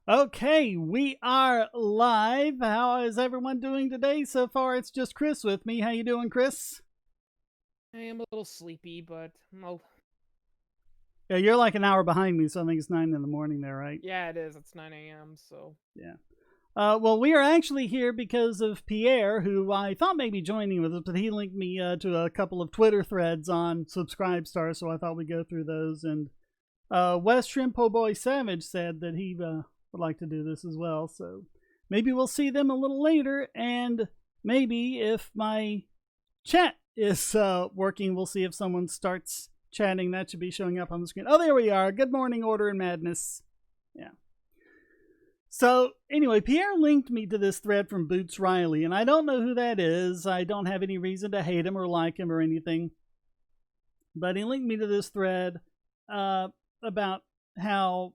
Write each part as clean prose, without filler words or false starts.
Okay, we are live. How is everyone doing today? So far, it's just Chris with me. How you doing, Chris? I am a little sleepy, but well, Yeah, you're like an hour behind me, so I think it's 9 in the morning there, right? yeah, it is. It's 9 a.m. So Yeah. Well, we are actually here because of Pierre, who I thought may be joining with us, but he linked me to a couple of Twitter threads on Subscribestar, so I thought we'd go through those. And West Shrimpo Boy Savage said that he would like to do this as well, so maybe we'll see them a little later, and maybe if my chat is working, we'll see if someone starts chatting. That should be showing up on the screen. Oh, there we are. Good morning, Order and Madness. Yeah. So, anyway, Pierre linked me to this thread from Boots Riley, and I don't know who that is. I don't have any reason to hate him or like him or anything. But he linked me to this thread about how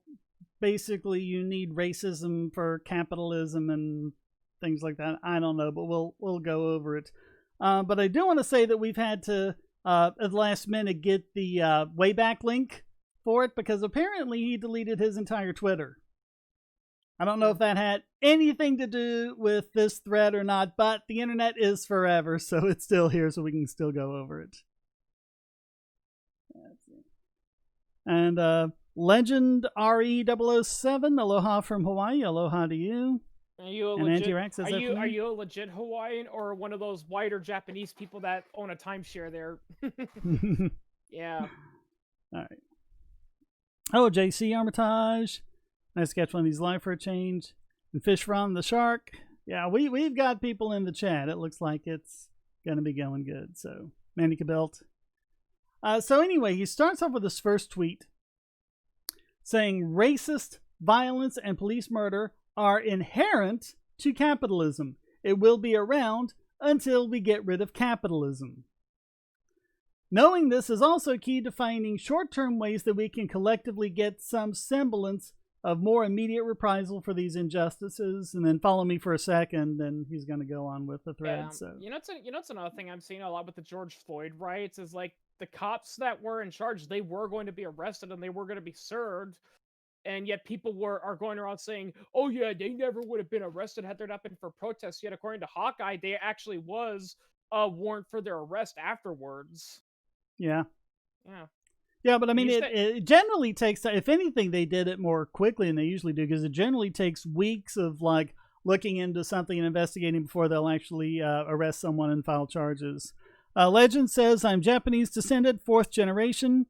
basically you need racism for capitalism and things like that. I don't know, but we'll go over it. But I do want to say that we've had to, at the last minute, get the Wayback link for it because apparently he deleted his entire Twitter. I don't know if that had anything to do with this thread or not, but the internet is forever, so it's still here, so we can still go over it. And Legend RE007, aloha from Hawaii. Aloha to you. are you a And legit? Anti-Rex, is Are that you from are you a legit Hawaiian or one of those whiter Japanese people that own a timeshare there? you? Yeah. All right. Oh, JC Armitage. Nice to catch one of these live for a change. And Fish from the Shark. Yeah, we've got people in the chat. It looks like it's going to be going good. So, Manica Belt. So anyway, he starts off with his first tweet saying racist violence and police murder are inherent to capitalism. It will be around until we get rid of capitalism. Knowing this is also key to finding short-term ways that we can collectively get some semblance of more immediate reprisal for these injustices. And then follow me for a second, and he's going to go on with the thread. Yeah. So It's another thing I'm seeing a lot with the George Floyd riots is like the cops that were in charge, they were going to be arrested and they were going to be served. And yet people are going around saying, "Oh yeah, they never would have been arrested had there not been for protests." Yet according to Hawkeye, they actually was a warrant for their arrest afterwards. yeah. Yeah. Yeah, but I mean, You it generally takes, if anything, they did it more quickly than they usually do because it generally takes weeks of like looking into something and investigating before they'll actually arrest someone and file charges. Legend says, I'm Japanese descended, 4th generation.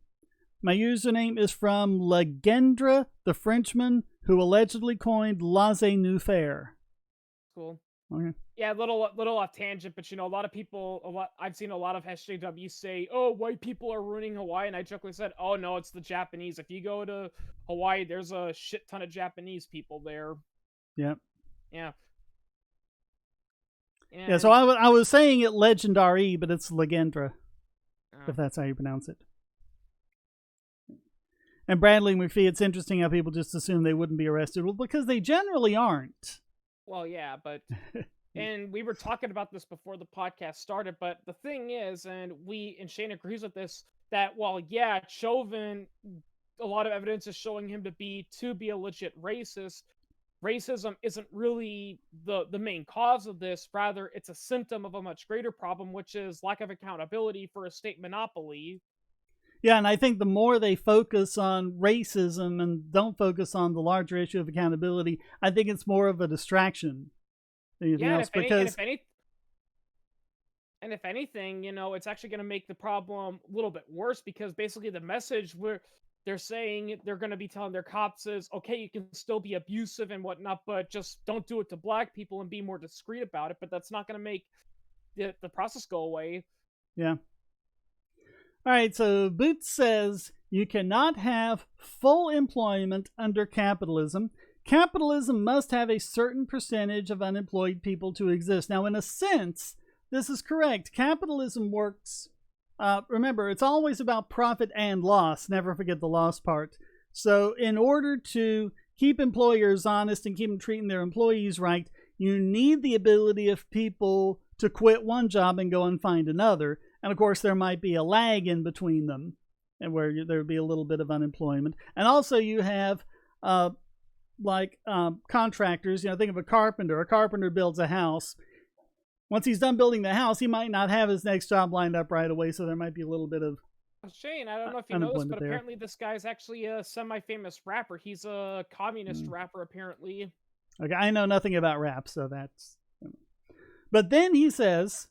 My username is from Legendra, the Frenchman who allegedly coined laissez-nous-faire. Cool. Okay. Yeah, little off tangent, but a lot of people, I've seen a lot of SJW say, "Oh, white people are ruining Hawaii," and I jokingly said, "Oh no, it's the Japanese. If you go to Hawaii, there's a shit ton of Japanese people there." Yeah. Yeah. Yeah, so I was saying it legendary, but it's Legendra, if that's how you pronounce it. And Bradley McPhee, it's interesting how people just assume they wouldn't be arrested. Well, because they generally aren't. Well, yeah, but and we were talking about this before the podcast started, but the thing is, and Shane agrees with this, that while yeah, Chauvin, a lot of evidence is showing him to be a legit racist. Racism isn't really the main cause of this. Rather, it's a symptom of a much greater problem, which is lack of accountability for a state monopoly. Yeah, and I think the more they focus on racism and don't focus on the larger issue of accountability, I think it's more of a distraction than anything else. And if anything, it's actually going to make the problem a little bit worse because basically the message where they're saying they're going to be telling their cops is, okay, you can still be abusive and whatnot, but just don't do it to black people and be more discreet about it. But that's not going to make the process go away. Yeah. All right, so Boots says you cannot have full employment under capitalism. Capitalism must have a certain percentage of unemployed people to exist. Now, in a sense, this is correct. Capitalism works. Remember, it's always about profit and loss. Never forget the loss part. So in order to keep employers honest and keep them treating their employees right, you need the ability of people to quit one job and go and find another. And of course, there might be a lag in between them, and where there would be a little bit of unemployment. And also, you have like contractors. Think of a carpenter. A carpenter builds a house. Once he's done building the house, he might not have his next job lined up right away, so there might be a little bit of Shane, I don't know if you know this, but apparently this guy's actually a semi-famous rapper. He's a communist rapper, apparently. Okay, I know nothing about rap, so that's... But then he says,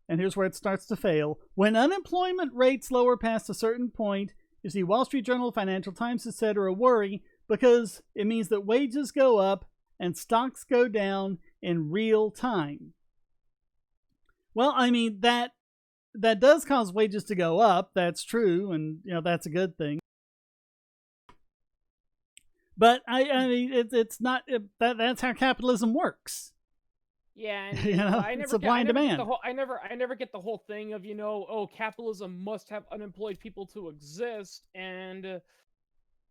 and here's where it starts to fail, when unemployment rates lower past a certain point, you see Wall Street Journal, Financial Times, etc. worry because it means that wages go up and stocks go down in real time. Well, I mean, that does cause wages to go up. That's true, and that's a good thing. But I mean, it's not that's how capitalism works. Yeah, and I never supply and demand. I never get the whole thing of capitalism must have unemployed people to exist, and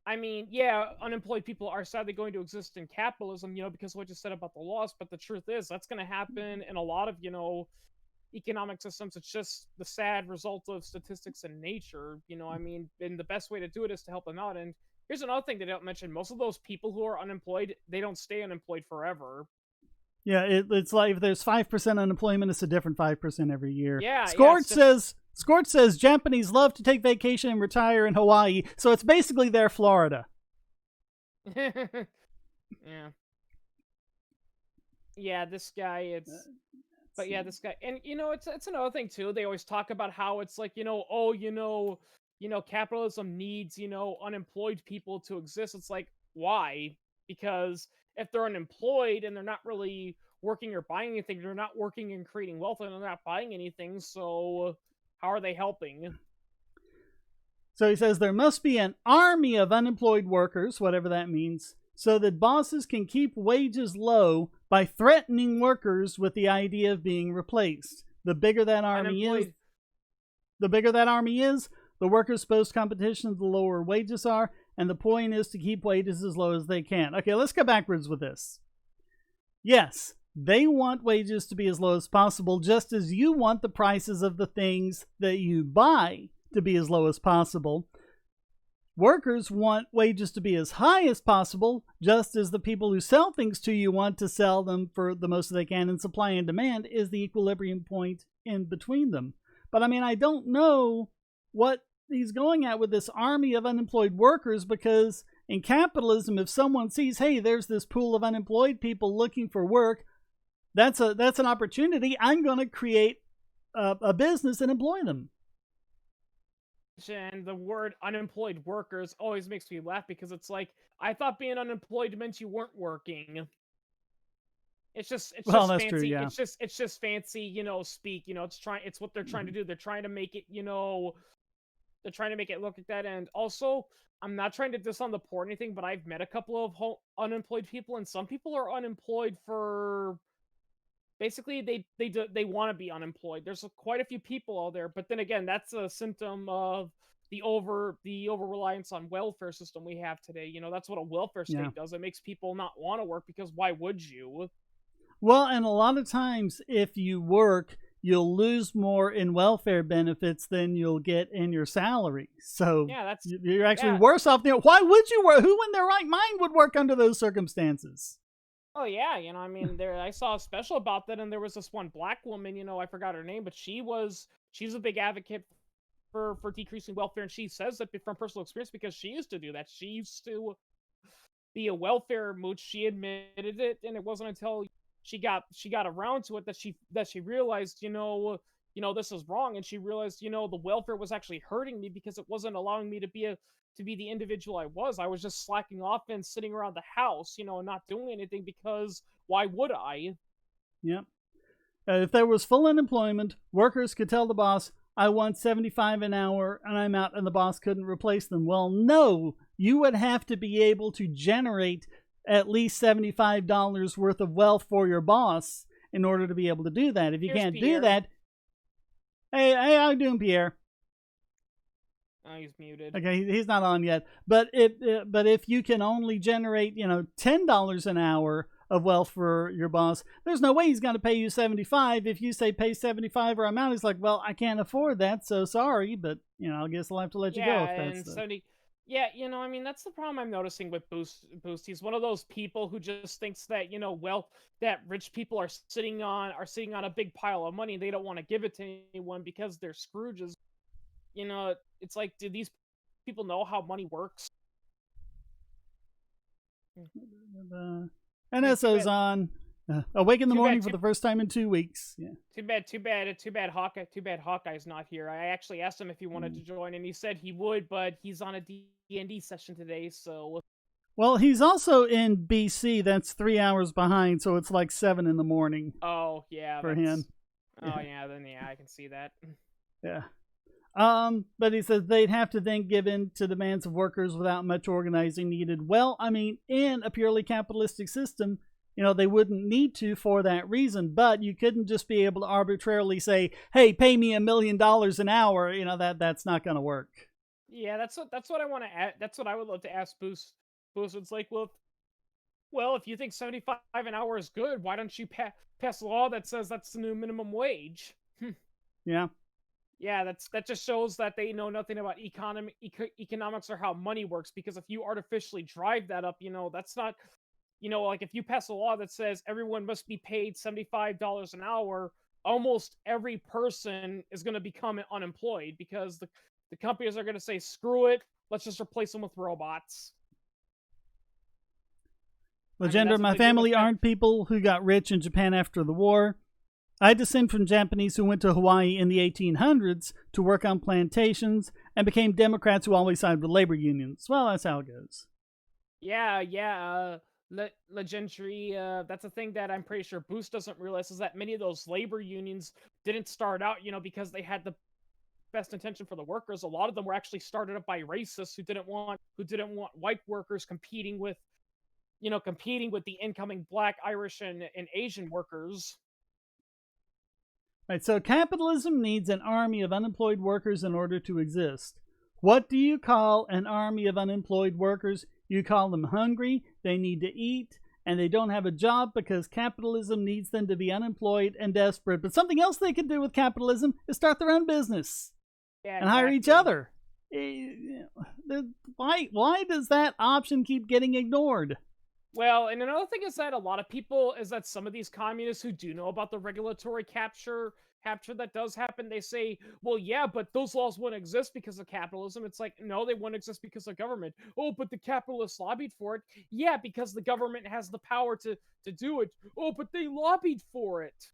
I mean, yeah, unemployed people are sadly going to exist in capitalism, because of what you said about the loss. But the truth is, that's going to happen in a lot of economic systems. It's just the sad result of statistics and nature. I mean, and the best way to do it is to help them out. And here's another thing they don't mention: most of those people who are unemployed, they don't stay unemployed forever. Yeah, it's like if there's 5% unemployment, it's a different 5% every year. Yeah, Scorch says Japanese love to take vacation and retire in Hawaii, so it's basically their Florida. Yeah. Yeah, this guy, this guy, and it's another thing too. They always talk about how it's like, capitalism needs, unemployed people to exist. It's like, why? Because if they're unemployed and they're not really working or buying anything, they're not working and creating wealth, and they're not buying anything, so how are they helping? So he says there must be an army of unemployed workers, whatever that means, so that bosses can keep wages low by threatening workers with the idea of being replaced. The bigger that army is, the workers post competition, the lower wages are, and the point is to keep wages as low as they can. Okay, let's go backwards with this. Yes, they want wages to be as low as possible, just as you want the prices of the things that you buy to be as low as possible. Workers want wages to be as high as possible, just as the people who sell things to you want to sell them for the most they can, and supply and demand is the equilibrium point in between them. But I mean, I don't know what he's going at with this army of unemployed workers, because in capitalism, if someone sees, hey, there's this pool of unemployed people looking for work, that's an opportunity. I'm going to create a business and employ them. And the word unemployed workers always makes me laugh, because it's like, I thought being unemployed meant you weren't working. It's just fancy. True, yeah. It's just fancy, speak. It's what they're trying to do. They're trying to make it, they're trying to make it look like that. And also, I'm not trying to diss on the poor or anything, but I've met a couple of unemployed people, and some people are unemployed for basically they want to be unemployed. There's quite a few people out there, but then again, that's a symptom of the over reliance on welfare system we have today. That's what a welfare state does. It makes people not want to work, because why would you? Well, and a lot of times if you work, you'll lose more in welfare benefits than you'll get in your salary. So yeah, you're actually worse off. Why would you work? Who in their right mind would work under those circumstances? Oh yeah, I mean, I saw a special about that, and there was this one black woman, I forgot her name, but she's a big advocate for decreasing welfare, and she says that from personal experience, because she used to do that. She used to be a welfare mooch. She admitted it, and it wasn't until she got around to it that she realized, this is wrong, and she realized, the welfare was actually hurting me, because it wasn't allowing me to be the individual I was. I was just slacking off and sitting around the house, and not doing anything, because why would I? Yep. If there was full unemployment, workers could tell the boss, I want $75 an hour and I'm out, and the boss couldn't replace them. Well, no, you would have to be able to generate at least $75 worth of wealth for your boss in order to be able to do that. If you can't do that, hey, how you doing, Pierre? Oh, he's muted. Okay, he's not on yet. But if you can only generate, $10 an hour of wealth for your boss, there's no way he's going to pay you $75. If you say pay $75 or I'm out, he's like, well, I can't afford that, so sorry, but I guess I'll have to let you go. If that's Yeah, I mean, that's the problem I'm noticing with Boost. He's one of those people who just thinks that, that rich people are sitting on a big pile of money. They don't want to give it to anyone because they're Scrooges. It's like, do these people know how money works? Too NSO's bad, on. Awake in the too morning bad, for too, the first time in 2 weeks. Yeah. too bad Hawkeye's not here. I actually asked him if he wanted to join, and he said he would, but he's on a D&D session today, so Well, he's also in BC. That's 3 hours behind, so it's like 7 in the morning oh yeah, for him. oh yeah, then yeah, I can see that. Yeah. But he says they'd have to then give in to demands of workers without much organizing needed. Well, I mean, in a purely capitalistic system, they wouldn't need to for that reason, but you couldn't just be able to arbitrarily say, hey, pay me $1 million an hour. That's not going to work. Yeah, that's what I want to add. That's what I would love to ask Boost. Boost, it's like, well, if you think 75 an hour is good, why don't you pass a law that says that's the new minimum wage? Yeah. Yeah, that just shows that they know nothing about economics or how money works. Because if you artificially drive that up, that's not, like if you pass a law that says everyone must be paid $75 an hour, almost every person is going to become unemployed because the companies are going to say, screw it, let's just replace them with robots. I mean, Legender, that's what my they do with family aren't people who got rich in Japan after the war. I descend from Japanese who went to Hawaii in the 1800s to work on plantations and became Democrats who always sided with labor unions. Well, that's how it goes. Yeah. Legendary. That's a thing that I'm pretty sure Boost doesn't realize, is that many of those labor unions didn't start out, because they had the best intention for the workers. A lot of them were actually started up by racists who didn't want white workers competing with the incoming Black, Irish, and Asian workers. Right, so capitalism needs an army of unemployed workers in order to exist. What do you call an army of unemployed workers? You call them hungry, they need to eat, and they don't have a job because capitalism needs them to be unemployed and desperate. But something else they can do with capitalism is start their own business Yeah, and hire each exactly. other. Why does that option keep getting ignored? Well, and another thing is that some of these communists who do know about the regulatory capture that does happen, they say, well, yeah, but those laws wouldn't exist because of capitalism. It's like, no, they wouldn't exist because of government. Oh, but the capitalists lobbied for it. Yeah, because the government has the power to do it. Oh, but they lobbied for it.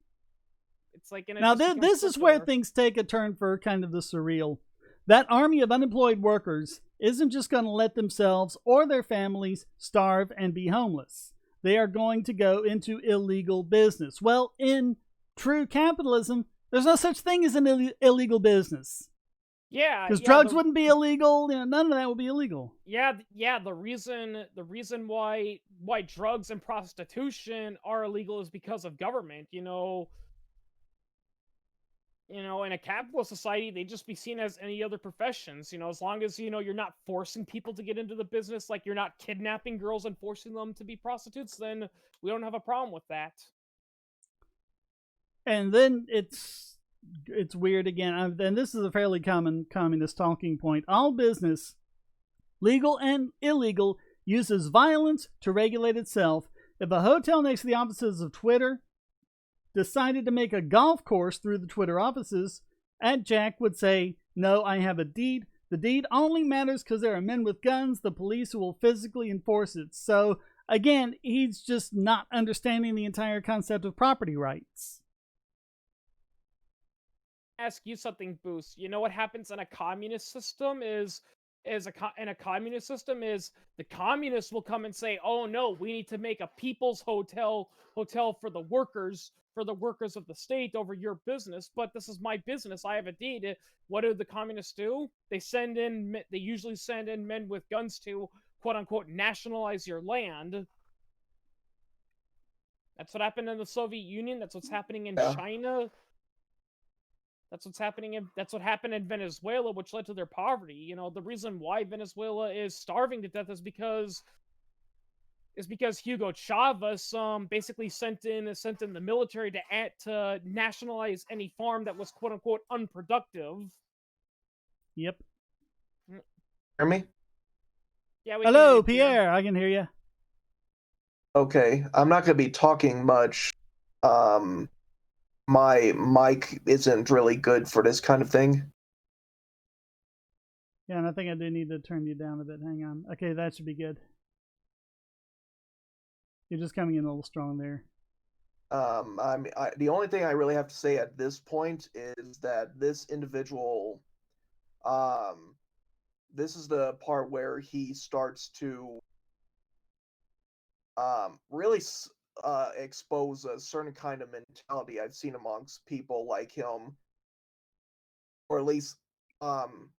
It's like, and it Now, just becomes this is where circular. things take a turn for kind of the surreal. That army of unemployed workers isn't just going to let themselves or their families starve and be homeless. They are going to go into illegal business. Well, in true capitalism, there's no such thing as an illegal business. Yeah, Because drugs wouldn't be illegal. None of that would be illegal. yeah. The reason why drugs and prostitution are illegal is because of government. In a capitalist society, they'd just be seen as any other professions. As long as you're not forcing people to get into the business, like you're not kidnapping girls and forcing them to be prostitutes, then we don't have a problem with that. And then it's weird again. And this is a fairly common communist talking point. All business, legal and illegal, uses violence to regulate itself. If a hotel next to the offices of Twitter decided to make a golf course through the Twitter offices, Jack would say, no, I have a deed. The deed only matters because there are men with guns, the police who will physically enforce it. So, again, he's just not understanding the entire concept of property rights. Ask you something, Boost. You know what happens in a communist system in a communist system is the communists will come and say, "Oh no, we need to make a people's hotel for the workers of the state over your business, but this is my business. I have a deed." What do the communists do? They usually send in men with guns to quote unquote nationalize your land. That's what happened in the Soviet Union. That's what's happening in China. That's what happened in Venezuela, which led to their poverty. The reason why Venezuela is starving to death is because Hugo Chavez basically sent in the military to nationalize any farm that was quote unquote unproductive. Yep. Hear me? Yeah, we can hear Hello, you, Pierre. Pierre. I can hear you. Okay, I'm not gonna be talking much. My mic isn't really good for this kind of thing. Yeah, and I think I do need to turn you down a bit. Hang on. Okay, that should be good. You're just coming in a little strong there. The only thing I really have to say at this point is that this individual, um, this is the part where he starts to, really expose a certain kind of mentality I've seen amongst people like him, or at least, um,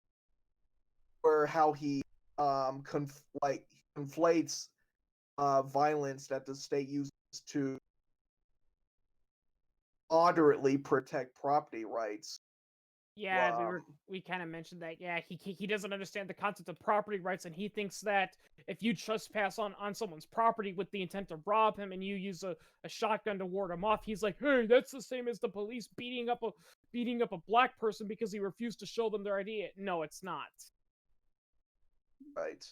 where how he, conflates, violence that the state uses to moderately protect property rights. Yeah, we kind of mentioned that. Yeah, he doesn't understand the concept of property rights, and he thinks that if you trespass on someone's property with the intent to rob him, and you use a shotgun to ward him off, he's like, hey, that's the same as the police beating up a black person because he refused to show them their ID. No, it's not. Right.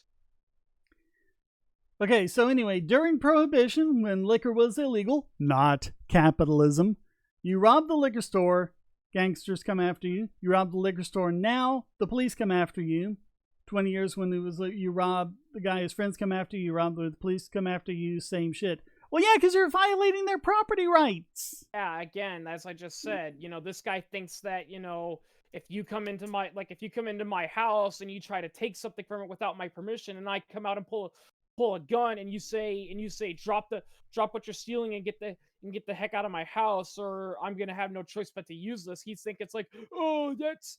Okay, so anyway, during Prohibition, when liquor was illegal, not capitalism, you robbed the liquor store, gangsters come after you. You rob the liquor store now, the police come after you. 20 years when it was you rob the guy, his friends come after you, you rob the police come after you, same shit. Well, yeah, because you're violating their property rights. Yeah, again, as I just said, this guy thinks that, if you come into my house and you try to take something from it without my permission, and I come out and pull a gun, and you say drop what you're stealing and get the heck out of my house, or I'm gonna have no choice but to use this. He's think it's like, oh, that's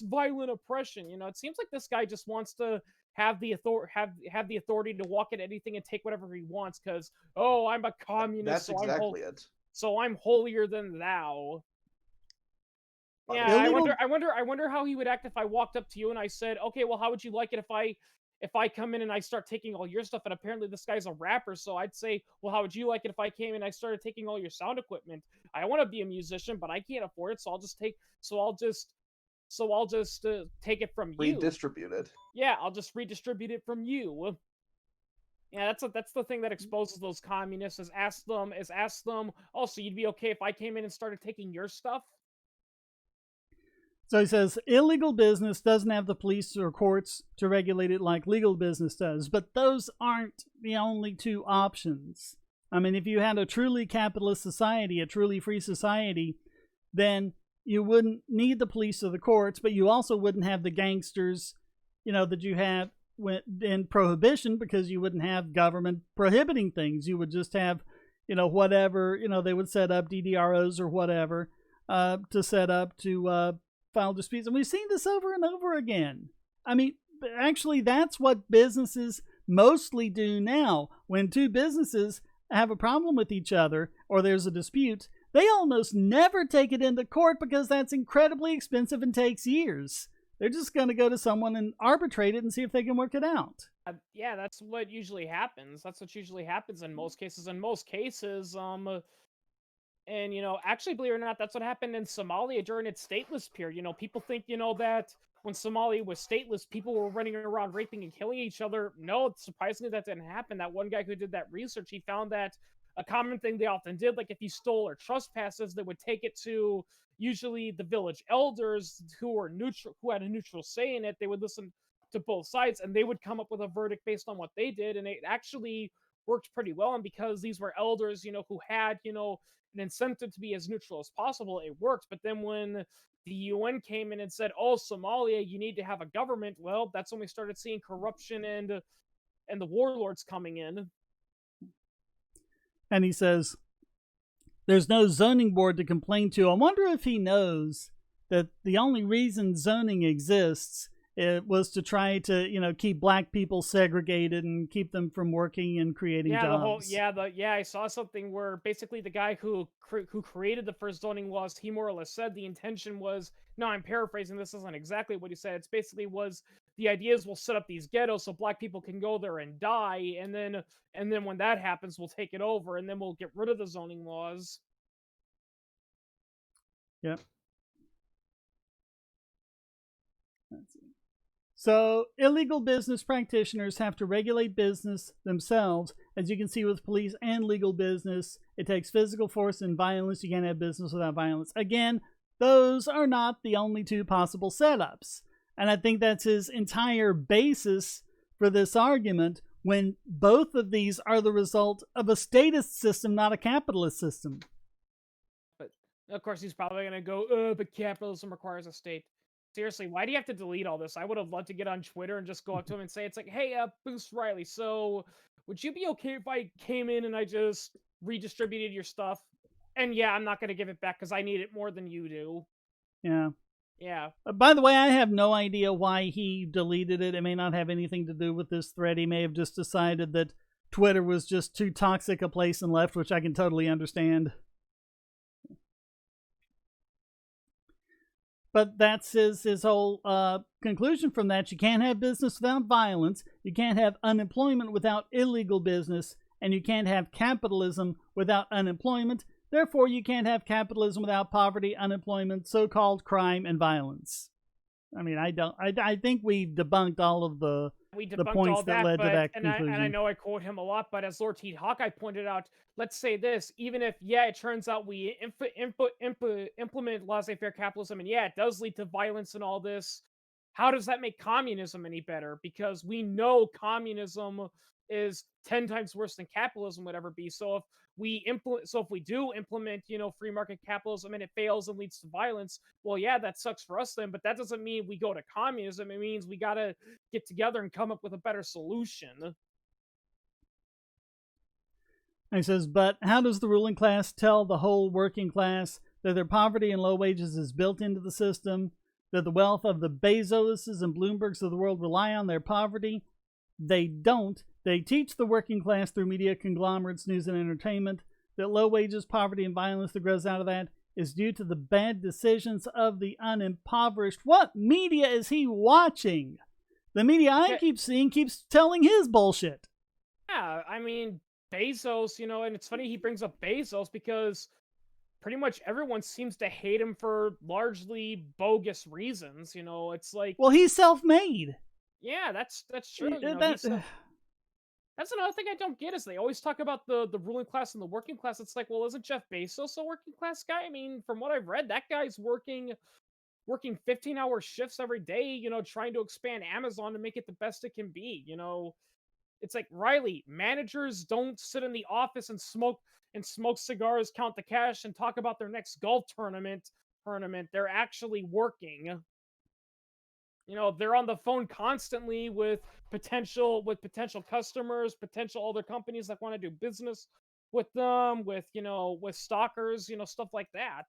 violent oppression. It seems like this guy just wants to have the authority to walk at anything and take whatever he wants, because, oh, I'm a communist, That's exactly it. so I'm holier than thou. Yeah, Illegal. I wonder how he would act if I walked up to you and I said, okay, well, how would you like it if I come in and I start taking all your stuff? And apparently this guy's a rapper, so I'd say, well, how would you like it if I came and I started taking all your sound equipment? I want to be a musician, but I can't afford it, so I'll just take it from you. Redistribute it. Yeah, I'll just redistribute it from you. Yeah, that's the thing that exposes those communists, is ask them, oh, so you'd be okay if I came in and started taking your stuff? So he says illegal business doesn't have the police or courts to regulate it like legal business does, but those aren't the only two options. I mean, if you had a truly capitalist society, a truly free society, then you wouldn't need the police or the courts, but you also wouldn't have the gangsters, that you have in Prohibition, because you wouldn't have government prohibiting things. You would just have, whatever, they would set up DDROs or whatever to set up to file disputes. And we've seen this over and over again. I mean, actually, that's what businesses mostly do now. When two businesses have a problem with each other or there's a dispute, they almost never take it into court because that's incredibly expensive and takes years. They're just going to go to someone and arbitrate it and see if they can work it out. Yeah, that's what usually happens. That's what usually happens in most cases. And, actually, believe it or not, that's what happened in Somalia during its stateless period. People think, that when Somalia was stateless, people were running around raping and killing each other. No, surprisingly, that didn't happen. That one guy who did that research, he found that a common thing they often did, like if you stole or trespasses, they would take it to usually the village elders who had a neutral say in it. They would listen to both sides, and they would come up with a verdict based on what they did, and it actually worked pretty well. And because these were elders, who had, an incentive to be as neutral as possible, it worked. But then when the UN came in and said, oh, Somalia, you need to have a government, well, that's when we started seeing corruption and the warlords coming in. And he says, there's no zoning board to complain to. I wonder if he knows that the only reason zoning exists was to try to, keep black people segregated and keep them from working and creating jobs. I saw something where basically the guy who created the first zoning laws, he more or less said the intention was, no, I'm paraphrasing, this isn't exactly what he said. It's basically was, the idea is we'll set up these ghettos so black people can go there and die, and then when that happens, we'll take it over, and then we'll get rid of the zoning laws. Yep. Let's see. So, illegal business practitioners have to regulate business themselves. As you can see with police and legal business, it takes physical force and violence. You can't have business without violence. Again, those are not the only two possible setups. And I think that's his entire basis for this argument, when both of these are the result of a statist system, not a capitalist system. But, of course, he's probably going to go, but capitalism requires a state. Seriously, why do you have to delete all this? I would have loved to get on Twitter and just go up to him and say, it's like, hey, Boost Riley, so would you be okay if I came in and I just redistributed your stuff? And yeah, I'm not going to give it back because I need it more than you do. Yeah. Yeah. By the way, I have no idea why he deleted it. It may not have anything to do with this thread. He may have just decided that Twitter was just too toxic a place and left, which I can totally understand. But that's his whole conclusion from that. You can't have business without violence. You can't have unemployment without illegal business. And you can't have capitalism without unemployment. Therefore, you can't have capitalism without poverty, unemployment, so-called crime, and violence. I mean, I think we've debunked all of the points all that led to that conclusion. And I know I quote him a lot, but as Lord T. Hawkeye pointed out, let's say this, even if, yeah, it turns out we implement laissez-faire capitalism, and yeah, it does lead to violence and all this, how does that make communism any better? Because we know communism is 10 times worse than capitalism would ever be. So if we do implement, free market capitalism and it fails and leads to violence, well, yeah, that sucks for us then, but that doesn't mean we go to communism. It means we got to get together and come up with a better solution. He says, but how does the ruling class tell the whole working class that their poverty and low wages is built into the system, that the wealth of the Bezoses and Bloombergs of the world rely on their poverty? They don't. They teach the working class through media conglomerates, news, and entertainment that low wages, poverty, and violence that grows out of that is due to the bad decisions of the unimpoverished. What media is he watching? The media I keep seeing keeps telling his bullshit. Yeah, I mean, Bezos, and it's funny he brings up Bezos because pretty much everyone seems to hate him for largely bogus reasons. It's like, well, he's self-made. Yeah, that's true. That's another thing I don't get is they always talk about the ruling class and the working class. It's like, well, isn't Jeff Bezos a working class guy? I mean, from what I've read, that guy's working 15-hour shifts every day, trying to expand Amazon to make it the best it can be. It's like, Riley, managers don't sit in the office and smoke cigars, count the cash, and talk about their next golf tournament. They're actually working. They're on the phone constantly with potential customers, potential other companies that want to do business with them, with stalkers, stuff like that.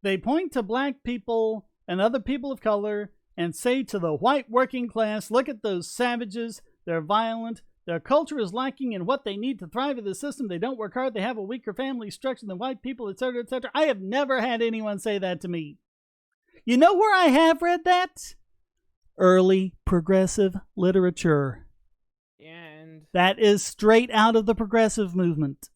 They point to black people and other people of color and say to the white working class, look at those savages, they're violent, their culture is lacking in what they need to thrive in the system, they don't work hard, they have a weaker family structure than white people, etc., etc. I have never had anyone say that to me. You know where I have read that? Early progressive literature. And that is straight out of the progressive movement.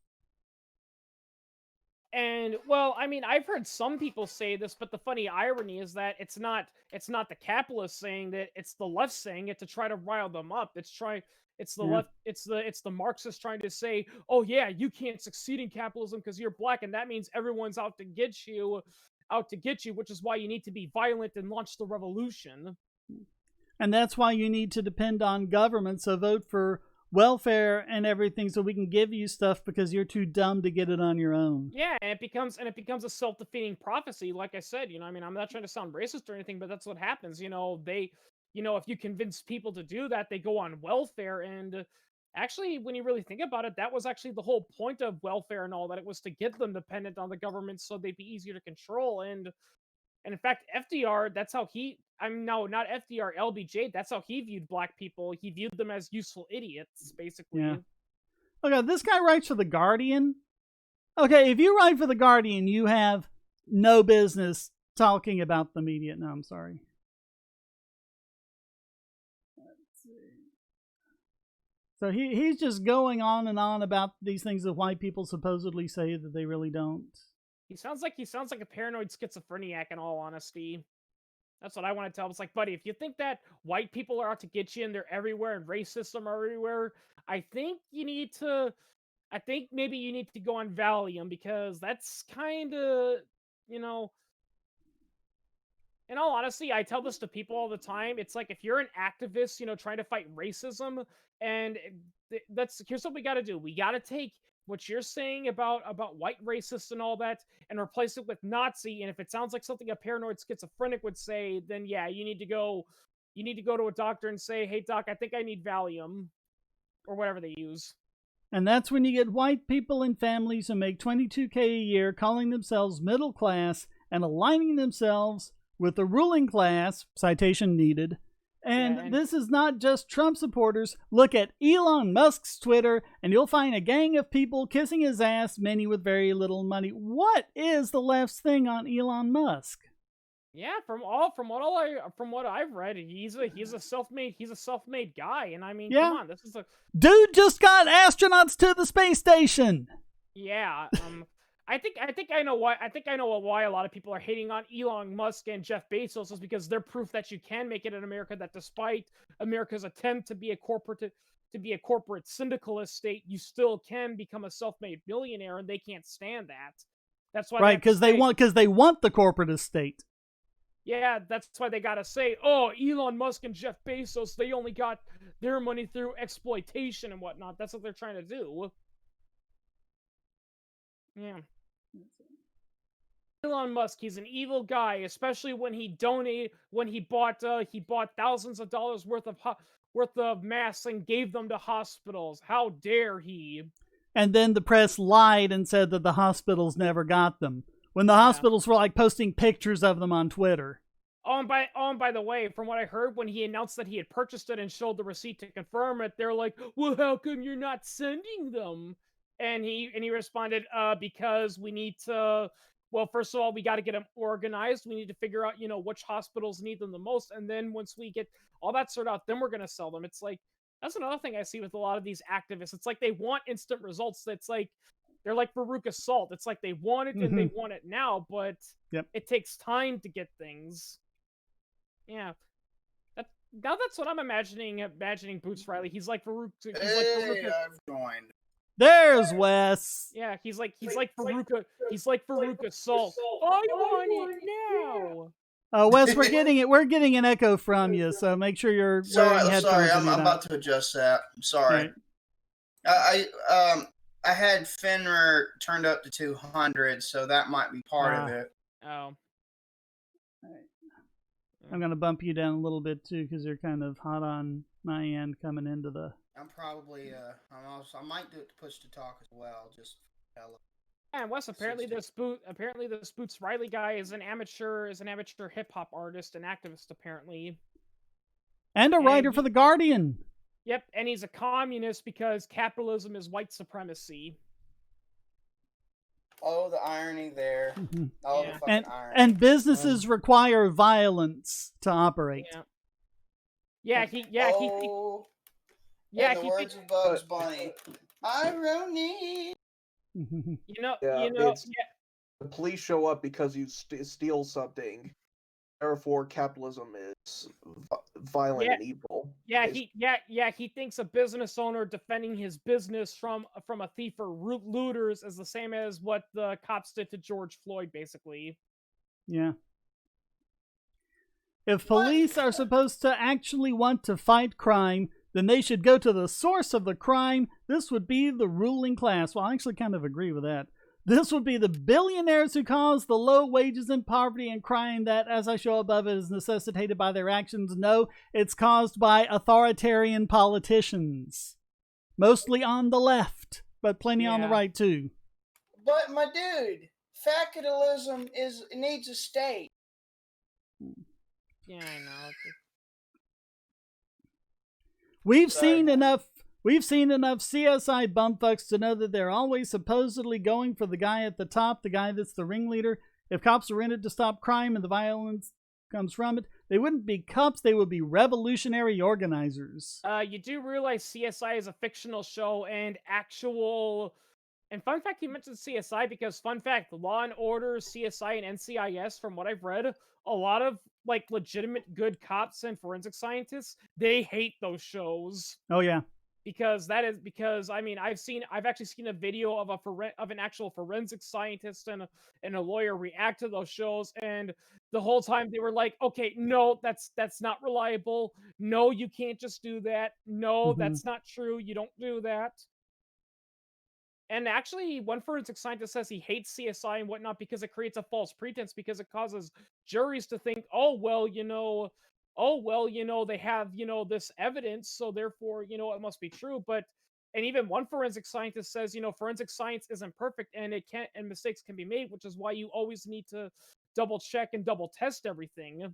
And, well, I mean, I've heard some people say this, but the funny irony is that it's not the capitalists saying that, it's the left saying it to try to rile them up. It's the left, it's the Marxists trying to say, oh yeah, you can't succeed in capitalism because you're black, and that means everyone's out to get you, which is why you need to be violent and launch the revolution. And that's why you need to depend on government, so vote for welfare and everything so we can give you stuff because you're too dumb to get it on your own. Yeah, and it becomes a self-defeating prophecy, like I said, I mean, I'm not trying to sound racist or anything, but that's what happens, if you convince people to do that, they go on welfare, and actually, when you really think about it, that was actually the whole point of welfare and all that. It was to get them dependent on the government so they'd be easier to control. And in fact, FDR, that's how not FDR, LBJ, that's how he viewed black people. He viewed them as useful idiots, basically. Yeah. Okay, this guy writes for The Guardian. Okay, if you write for The Guardian, you have no business talking about the media. No, I'm sorry. So he's just going on and on about these things that white people supposedly say that they really don't. He sounds like a paranoid schizophreniac, in all honesty. That's what I want to tell him. It's like, buddy, if you think that white people are out to get you and they're everywhere and racism are everywhere, I think maybe you need to go on Valium, because that's kind of, you know, in all honesty, I tell this to people all the time. It's like, if you're an activist, trying to fight racism, and here's what we got to do. We got to take what you're saying about white racists and all that, and replace it with Nazi. And if it sounds like something a paranoid schizophrenic would say, then yeah, you need to go to a doctor and say, "Hey doc, I think I need Valium," or whatever they use. And that's when you get white people and families who make $22K a year calling themselves middle class and aligning themselves with the ruling class, citation needed. And this is not just Trump supporters. Look at Elon Musk's Twitter, and you'll find a gang of people kissing his ass, many with very little money. What is the left's thing on Elon Musk? Yeah, from what I've read, he's a self-made guy, and I mean, come on, this is a dude just got astronauts to the space station. Yeah, I think I know why a lot of people are hating on Elon Musk and Jeff Bezos, is because they're proof that you can make it in America, that despite America's attempt to be a corporate syndicalist state, you still can become a self-made millionaire, and they can't stand that. That's why because they want the corporate state. Yeah, that's why they gotta say, oh, Elon Musk and Jeff Bezos, they only got their money through exploitation and whatnot. That's what they're trying to do. Yeah. Elon Musk, he's an evil guy, especially when he bought thousands of dollars worth of masks and gave them to hospitals. How dare he? And then the press lied and said that the hospitals never got them, when the hospitals were like posting pictures of them on Twitter. Oh, and by the way, from what I heard, when he announced that he had purchased it and showed the receipt to confirm it, they're like, well, how come you're not sending them? And he responded, because we need to, well, first of all, we got to get them organized. We need to figure out, which hospitals need them the most. And then once we get all that sorted out, then we're going to sell them. It's like, that's another thing I see with a lot of these activists. It's like they want instant results. It's like, they're like Veruca Salt. It's like they want it and they want it now, but it takes time to get things. Yeah. Now that's what I'm imagining Boots Riley. He's like Veruca. I've joined. There's Wes. Yeah, he's like Veruca. He's like Veruca Salt. I want it now. Wes, we're getting an echo from you, so make sure you're wearing headphones. Sorry, I'm about to adjust that. I'm sorry. Right. I had Fenrir turned up to 200, so that might be part of it. Oh. I'm going to bump you down a little bit, too, because you're kind of hot on my end coming into the... I'm probably, I might do it to push to talk as well, just... And Wes, apparently this Boots Riley guy is an amateur hip-hop artist and activist, apparently. And a writer for The Guardian. Yep, and he's a communist because capitalism is white supremacy. Oh, the irony there. Oh, the fucking irony. And businesses require violence to operate. Yeah. In the words of Bugs Bunny, irony. The police show up because you steal something. Therefore, capitalism is violent and evil. He thinks a business owner defending his business from a thief or looters is the same as what the cops did to George Floyd, basically. Yeah. If police are supposed to actually want to fight crime, then they should go to the source of the crime. This would be the ruling class. Well, I actually kind of agree with that. This would be the billionaires who cause the low wages and poverty and crime that, as I show above, is necessitated by their actions. No, it's caused by authoritarian politicians. Mostly on the left, but plenty on the right, too. But, my dude, capitalism needs a state. Yeah, I know. We've seen enough CSI bumfucks to know that they're always supposedly going for the guy at the top, the guy that's the ringleader. If cops are in it to stop crime and the violence comes from it, they wouldn't be cops, they would be revolutionary organizers. You do realize CSI is a fictional show and fun fact, you mentioned CSI because, fun fact, Law & Order, CSI, and NCIS, from what I've read, a lot of like legitimate good cops and forensic scientists, they hate those shows. Oh yeah. Because I mean, I've actually seen a video of of an actual forensic scientist and a lawyer react to those shows, and the whole time they were like, okay, no, that's not reliable. No, you can't just do that. No, Mm-hmm. that's not true. You don't do that. And actually, one forensic scientist says he hates CSI and whatnot because it creates a false pretense, because it causes juries to think, they have, this evidence, so therefore, it must be true. And even one forensic scientist says, forensic science isn't perfect, and mistakes can be made, which is why you always need to double check and double test everything.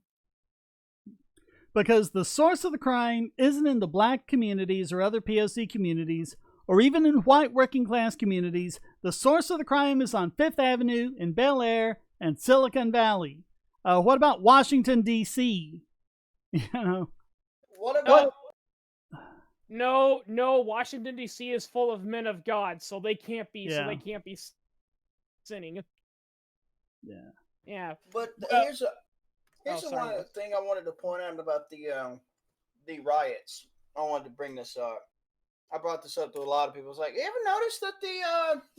Because the source of the crime isn't in the black communities or other POC communities, or even in white working class communities. The source of the crime is on Fifth Avenue, in Bel Air, and Silicon Valley. What about Washington, D.C.? What about... No, Washington, D.C. is full of men of God, so they can't be sinning. Yeah. Yeah. But here's one thing I wanted to point out about the riots. I wanted to bring this up. I brought this up to a lot of people. It's like, you ever notice that the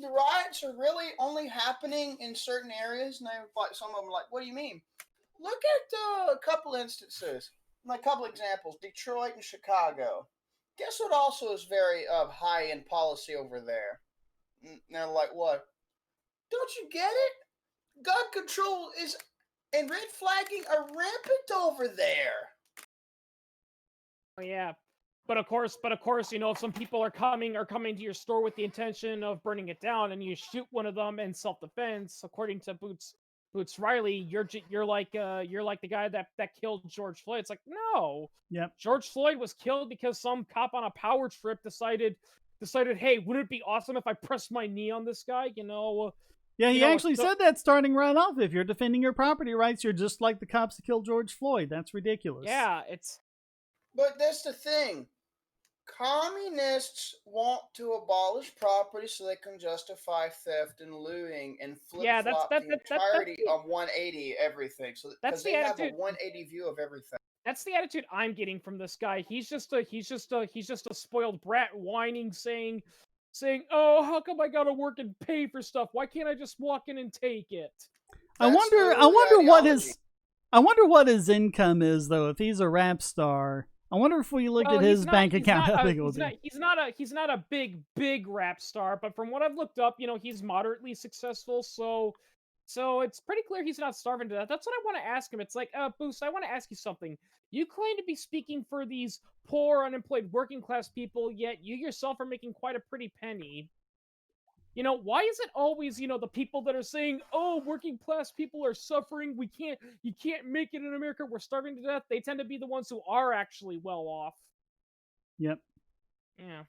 riots are really only happening in certain areas? And some of them are like, what do you mean? Look at a couple instances, like a couple examples. Detroit and Chicago. Guess what also is very high in policy over there? And they're like, what? Don't you get it? Gun control and red flagging are rampant over there. Oh yeah. But of course, if some people are coming to your store with the intention of burning it down, and you shoot one of them in self-defense, according to Boots Riley, you're like the guy that killed George Floyd. It's like, no. Yep. George Floyd was killed because some cop on a power trip decided, hey, wouldn't it be awesome if I pressed my knee on this guy? Yeah, he actually said that starting right off. If you're defending your property rights, you're just like the cops that killed George Floyd. That's ridiculous. Yeah, But that's the thing. Communists want to abolish property so they can justify theft and looting and flip-flop the entirety of 180 everything. So because they have a 180 view of everything. That's the attitude I'm getting from this guy. He's just a spoiled brat, whining, saying, "Oh, how come I gotta work and pay for stuff? Why can't I just walk in and take it?" I wonder what his income is, though. If he's a rap star, I wonder if we looked at his bank account, how big it will be. He's not a big rap star, but from what I've looked up, he's moderately successful. So it's pretty clear he's not starving to death. That's what I want to ask him. It's like, Boost, I want to ask you something. You claim to be speaking for these poor, unemployed, working class people, yet you yourself are making quite a pretty penny. Why is it always, the people that are saying, oh, working class people are suffering, you can't make it in America, we're starving to death, they tend to be the ones who are actually well off. Yep. Yeah.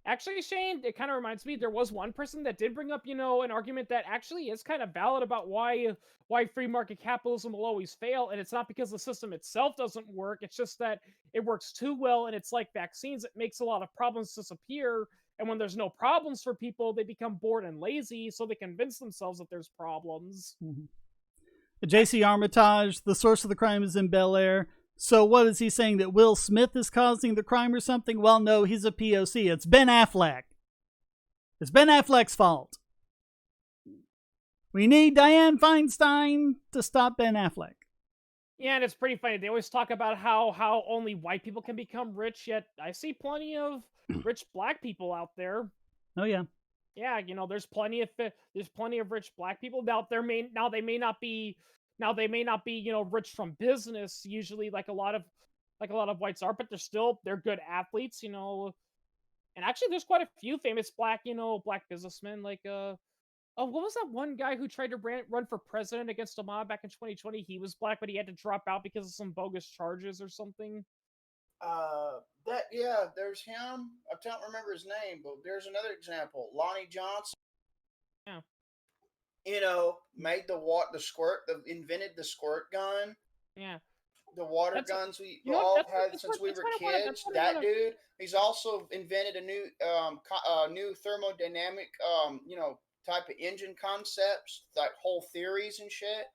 Actually, Shane, it kind of reminds me, there was one person that did bring up, an argument that actually is kind of valid about why free market capitalism will always fail, and it's not because the system itself doesn't work, it's just that it works too well, and it's like vaccines, it makes a lot of problems disappear. And when there's no problems for people, they become bored and lazy, so they convince themselves that there's problems. Mm-hmm. JC Armitage, the source of the crime is in Bel Air. So what is he saying, that Will Smith is causing the crime or something? Well, no, he's a POC. It's Ben Affleck. It's Ben Affleck's fault. We need Dianne Feinstein to stop Ben Affleck. Yeah, and it's pretty funny. They always talk about how only white people can become rich, yet I see plenty of rich black people out there. Oh yeah. Yeah, there's plenty of rich black people out there. They may not be rich from business usually like a lot of whites are, but they're good athletes, And actually there's quite a few famous black businessmen, like what was that one guy who tried to run for president against Obama back in 2020? He was black, but he had to drop out because of some bogus charges or something. There's him. I don't remember his name, but there's another example. Lonnie Johnson. Yeah. Made invented the squirt gun. Yeah. The water guns we all had since we were kids. That dude. He's also invented a new thermodynamic, type of engine concepts, like whole theories and shit.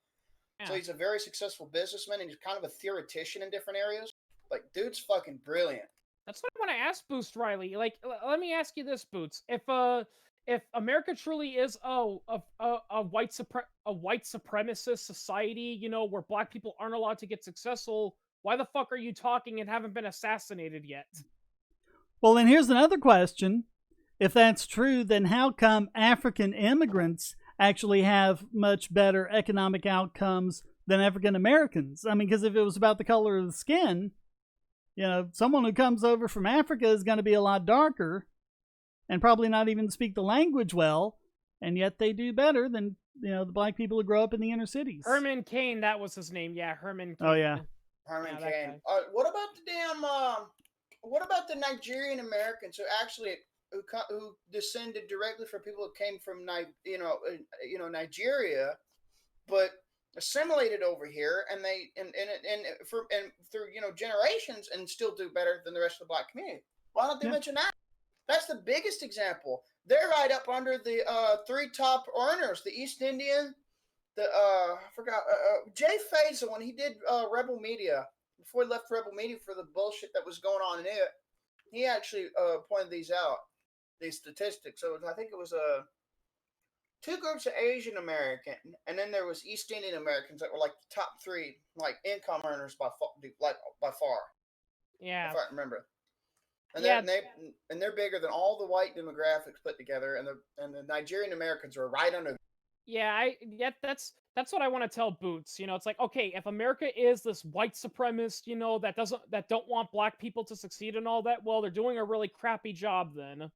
So he's a very successful businessman, and he's kind of a theoretician in different areas. Like, dude's fucking brilliant. That's what I want to ask Boost Riley. Like, let me ask you this, Boots. If America truly is a white supremacist society, you know, where black people aren't allowed to get successful, why the fuck are you talking and haven't been assassinated yet? Well, then here's another question. If that's true, then how come African immigrants actually have much better economic outcomes than African Americans? I mean, because if it was about the color of the skin, you know, someone who comes over from Africa is going to be a lot darker and probably not even speak the language well, and yet they do better than, you know, the black people who grow up in the inner cities. Herman Cain, that was his name. Yeah, Herman Cain. Oh, yeah. Herman Cain. What about the damn, what about the Nigerian Americans who descended directly from people who came from, Nigeria, but assimilated over here, and they through generations, and still do better than the rest of the black community? Why don't they mention that? That's the biggest example. They're right up under the three top earners: the East Indian, I forgot Jay Feza, when he did Rebel Media, before he left Rebel Media for the bullshit that was going on in it. He actually pointed these out, these statistics. So I think it was two groups of Asian American, and then there was East Indian Americans that were like the top three, like income earners by far. Yeah, if I remember. And yeah, they're bigger than all the white demographics put together, and the Nigerian Americans are right under. Yeah, that's what I want to tell Boots. You know, it's like, okay, if America is this white supremacist, you know, that don't want black people to succeed and all that, well, they're doing a really crappy job then. All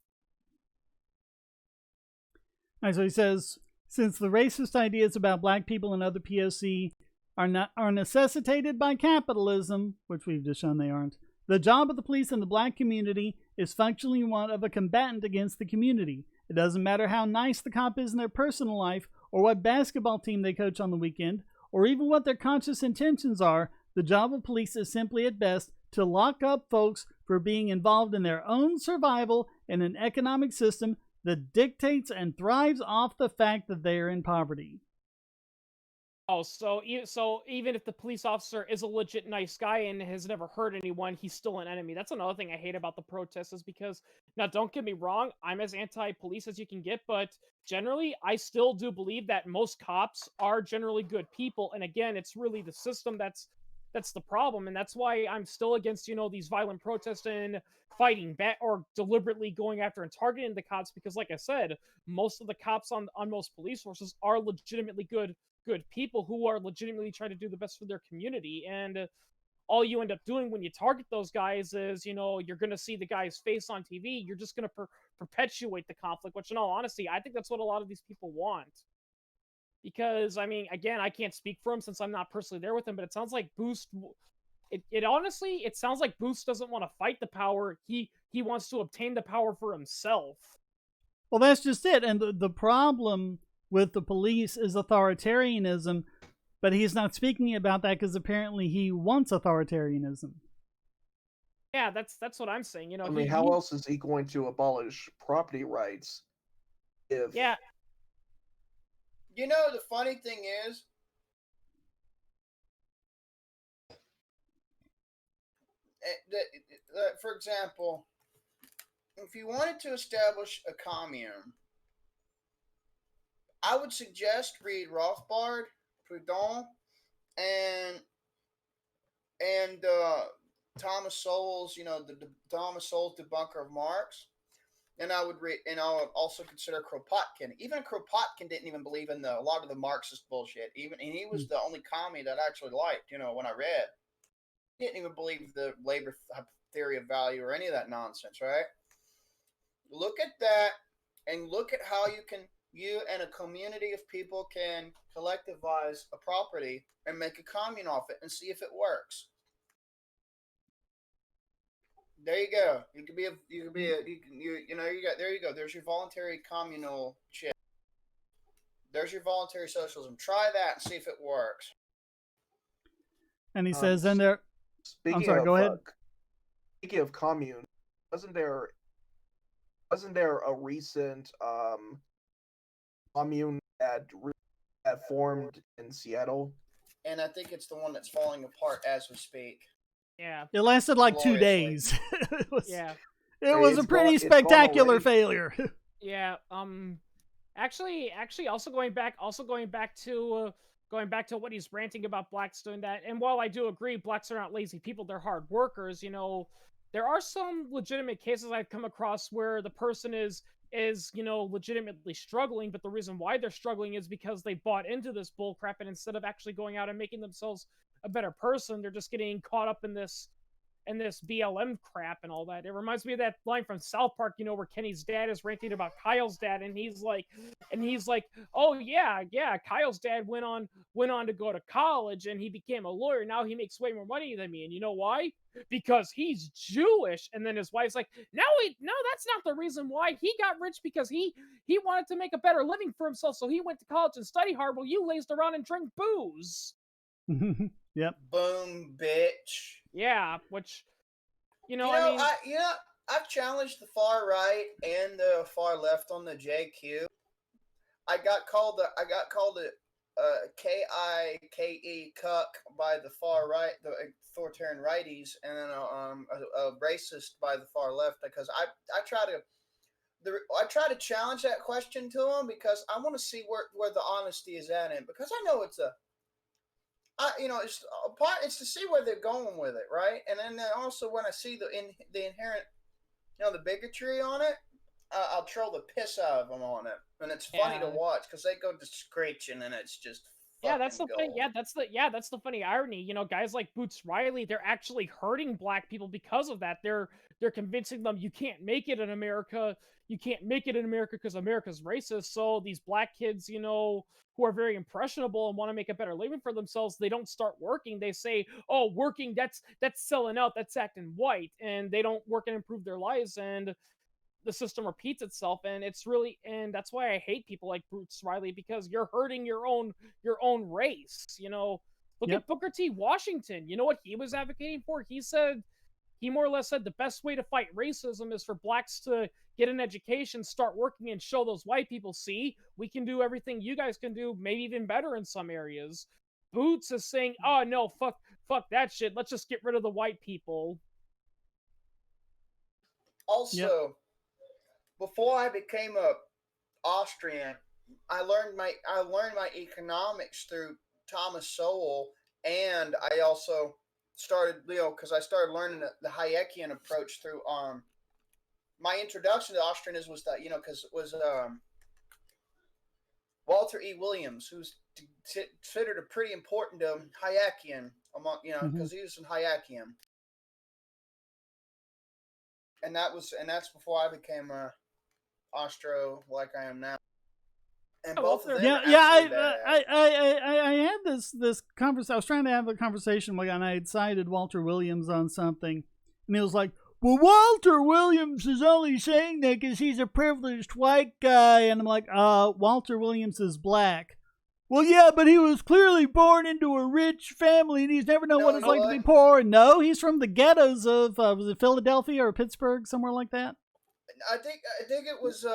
right, so he says, since the racist ideas about black people and other POC are necessitated by capitalism, which we've just shown they aren't, the job of the police in the black community is functionally one of a combatant against the community. It doesn't matter how nice the cop is in their personal life, or what basketball team they coach on the weekend, or even what their conscious intentions are. The job of police is simply at best to lock up folks for being involved in their own survival in an economic system that dictates and thrives off the fact that they are in poverty. Oh, so even if the police officer is a legit nice guy and has never hurt anyone, he's still an enemy. That's another thing I hate about the protests, is because, now don't get me wrong, I'm as anti-police as you can get, but generally, I still do believe that most cops are generally good people, and again, it's really the system that's the problem, and that's why I'm still against, you know, these violent protests and fighting back or deliberately going after and targeting the cops, because like I said, most of the cops on most police forces are legitimately good people who are legitimately trying to do the best for their community. And all you end up doing when you target those guys is, you know, you're going to see the guy's face on TV. You're just going to perpetuate the conflict, which in all honesty, I think that's what a lot of these people want. Because, I mean, again, I can't speak for him since I'm not personally there with him, but it sounds like Boost, it honestly, it sounds like Boost doesn't want to fight the power. He wants to obtain the power for himself. Well, that's just it. And the problem with the police is authoritarianism, but he's not speaking about that because apparently he wants authoritarianism. Yeah, that's what I'm saying. You know, I mean, how else is he going to abolish property rights? Yeah. You know, the funny thing is, for example, if you wanted to establish a commune, I would suggest read Rothbard, Proudhon, and Thomas Sowell's, you know, the Thomas Sowell's debunker of Marx. And I would read, and I would also consider Kropotkin. Even Kropotkin didn't even believe in a lot of the Marxist bullshit. And he was the only commie that I actually liked. You know, when I read, he didn't even believe the labor theory of value or any of that nonsense. Right? Look at that, and look at how you and a community of people can collectivize a property and make a commune off it, and see if it works. There you go. There you go. There's your voluntary communal shit. There's your voluntary socialism. Try that and see if it works. And he says, and there. I'm sorry. Go ahead. Speaking of commune, wasn't there a recent commune that formed in Seattle? and I think it's the one that's falling apart as we speak. Yeah. It lasted like 2 Gloriously. days. Yeah. It was a pretty spectacular failure. Yeah. Actually, also going back to what he's ranting about blacks doing that. And while I do agree, blacks are not lazy people; they're hard workers. You know, there are some legitimate cases I've come across where the person is legitimately struggling, but the reason why they're struggling is because they bought into this bullcrap, and instead of actually going out and making themselves a better person, they're just getting caught up in this BLM crap and all that. It reminds me of that line from South Park, where Kenny's dad is ranting about Kyle's dad, and he's like, oh yeah, Kyle's dad went on to go to college and he became a lawyer. Now he makes way more money than me, and you know why? Because he's Jewish. And then his wife's like, no, that's not the reason why. He got rich because he wanted to make a better living for himself, so he went to college and studied hard while you lazed around and drank booze. Yep. Boom, bitch. Yeah, which, I mean, I've challenged the far right and the far left on the JQ. I got called a KIKE cuck by the far right, the authoritarian righties, and then a racist by the far left, because I try to challenge that question to them, because I want to see where the honesty is at in, because I know it's it's to see where they're going with it, right? And then also when I see the inherent, the bigotry on it, I'll troll the piss out of them on it, and it's funny to watch because they go to screeching, and it's just that's the thing. That's the funny irony. Guys like Boots Riley, they're actually hurting black people because of that. They're convincing them you can't make it in America. You can't make it in America because America's racist. So these black kids, who are very impressionable and want to make a better living for themselves, they don't start working. They say, oh, working, that's selling out, that's acting white, and they don't work and improve their lives, and the system repeats itself. And that's why I hate people like Bruce Riley, because you're hurting your own race. Look at Booker T. Washington. You know what he was advocating for? He more or less said the best way to fight racism is for blacks to get an education, start working, and show those white people, see, we can do everything you guys can do, maybe even better in some areas. Boots is saying, oh no, fuck that shit, let's just get rid of the white people. Also, before I became a Austrian, I learned my economics through Thomas Sowell, and I also started, because I started learning the Hayekian approach through my introduction to Austrianism was that, because it was Walter E. Williams, who's considered a pretty important Hayekian among, because he was in Hayekian, and that's before I became a Austro like I am now. And both of them I had this conversation. I was trying to have a conversation with, and I had cited Walter Williams on something, and he was like, well, Walter Williams is only saying that because he's a privileged white guy. And I'm like, Walter Williams is black. Well, yeah, but he was clearly born into a rich family, and he's never known what it's like to be poor. No, he's from the ghettos of, was it Philadelphia or Pittsburgh, somewhere like that? I think it was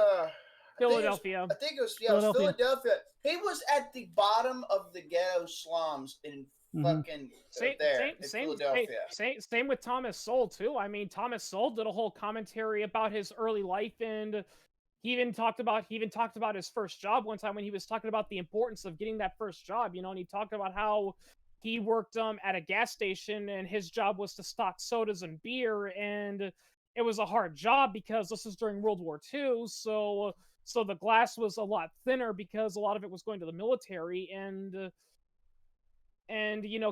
Philadelphia. I think it was Philadelphia. He was at the bottom of the ghetto slums in fucking Philadelphia. Same with Thomas Sowell too. I mean, Thomas Sowell did a whole commentary about his early life, and he even talked about his first job one time when he was talking about the importance of getting that first job. And he talked about how he worked at a gas station, and his job was to stock sodas and beer, and it was a hard job because this was during World War II, so the glass was a lot thinner because a lot of it was going to the military, and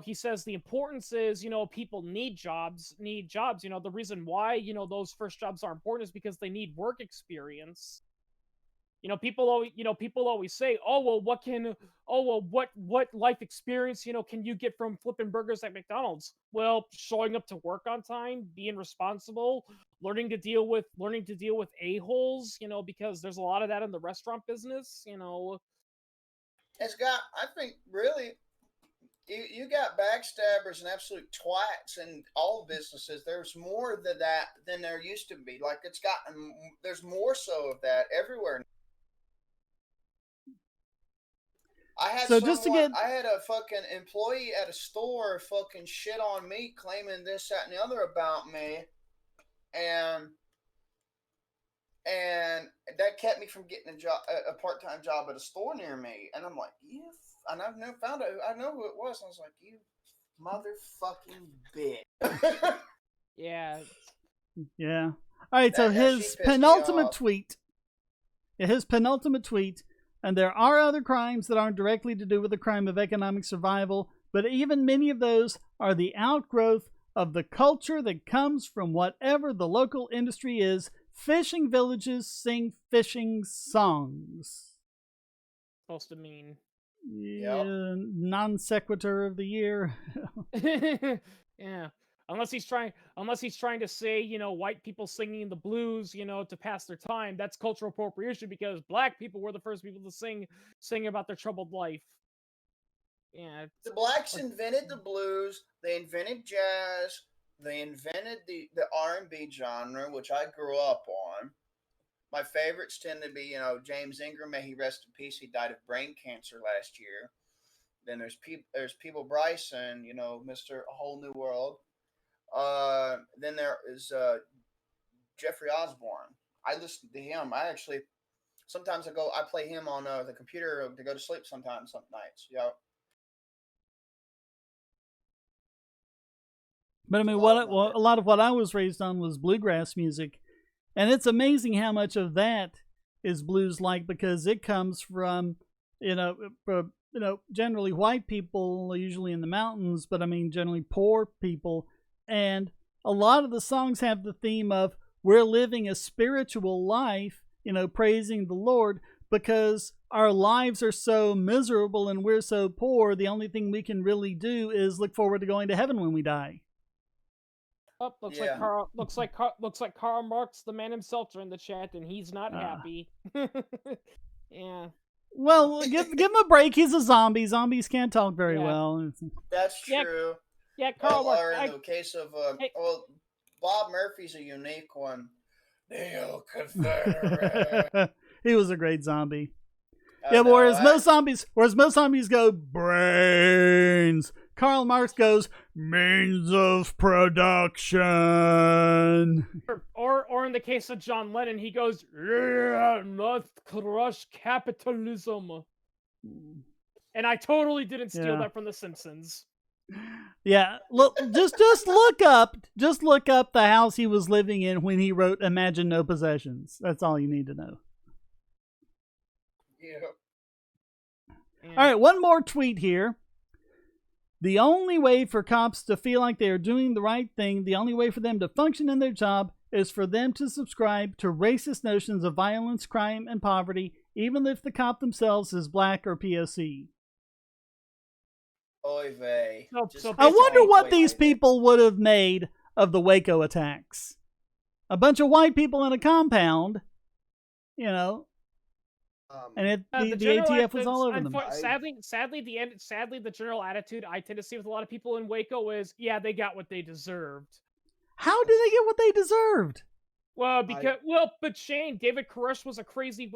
he says the importance is, people need jobs. The reason why, those first jobs are important is because they need work experience. People always say, what life experience, can you get from flipping burgers at McDonald's? Well, showing up to work on time, being responsible, learning to deal with a-holes, because there's a lot of that in the restaurant business, It's got, I think, really, you got backstabbers and absolute twats in all businesses. There's more of that than there used to be. Like, there's more so of that everywhere. I had So just to get, I had a fucking employee at a store fucking shit on me, claiming this, that, and the other about me, and that kept me from getting a part-time job at a store near me. And I'm like, and I've never found out. I know who it was. And I was like, you motherfucking bitch. Yeah. yeah. All right. So his penultimate tweet. His penultimate tweet. And there are other crimes that aren't directly to do with the crime of economic survival, but even many of those are the outgrowth of the culture that comes from whatever the local industry is. Fishing villages sing fishing songs. Supposed to mean. Yeah, non sequitur of the year. Yeah. Unless he's trying to say, white people singing the blues, to pass their time. That's cultural appropriation because black people were the first people to sing about their troubled life. Yeah. The blacks invented the blues. They invented jazz. They invented the R&B genre, which I grew up on. My favorites tend to be, James Ingram, may he rest in peace. He died of brain cancer last year. Then there's Peeble Bryson, Mr. A Whole New World. Then there is Jeffrey Osborne. I listen to him. Sometimes I play him on the computer to go to sleep sometimes, some nights. Yeah. But I mean, a lot of what I was raised on was bluegrass music. And it's amazing how much of that is blues-like because it comes from, generally white people, usually in the mountains, but I mean, generally poor people. And a lot of the songs have the theme of we're living a spiritual life, praising the Lord because our lives are so miserable and we're so poor. The only thing we can really do is look forward to going to heaven when we die. Oh, looks like Karl Marx, the man himself, are in the chat, and he's not happy. Yeah. Well, give him a break. He's a zombie. Zombies can't talk very well. That's true. Yeah, Karl Marx. Or in the case of Bob Murphy's a unique one. Neo Confederate. He was a great zombie. But whereas most zombies go brains, Karl Marx goes means of production. Or in the case of John Lennon, he goes, yeah, must crush capitalism. And I totally didn't steal that from The Simpsons. Yeah, look, just look up the house he was living in when he wrote "Imagine No Possessions." That's all you need to know. Yeah. All right, one more tweet here. The only way for cops to feel like they are doing the right thing, the only way for them to function in their job, is for them to subscribe to racist notions of violence, crime, and poverty, even if the cop themselves is black or POC. Oy vey. I wonder what these people would have made of the Waco attacks. A bunch of white people in a compound, and the ATF was all over them. Sadly, the general attitude I tend to see with a lot of people in Waco is, yeah, they got what they deserved. How did they get what they deserved? Well, but Shane, David Koresh was a crazy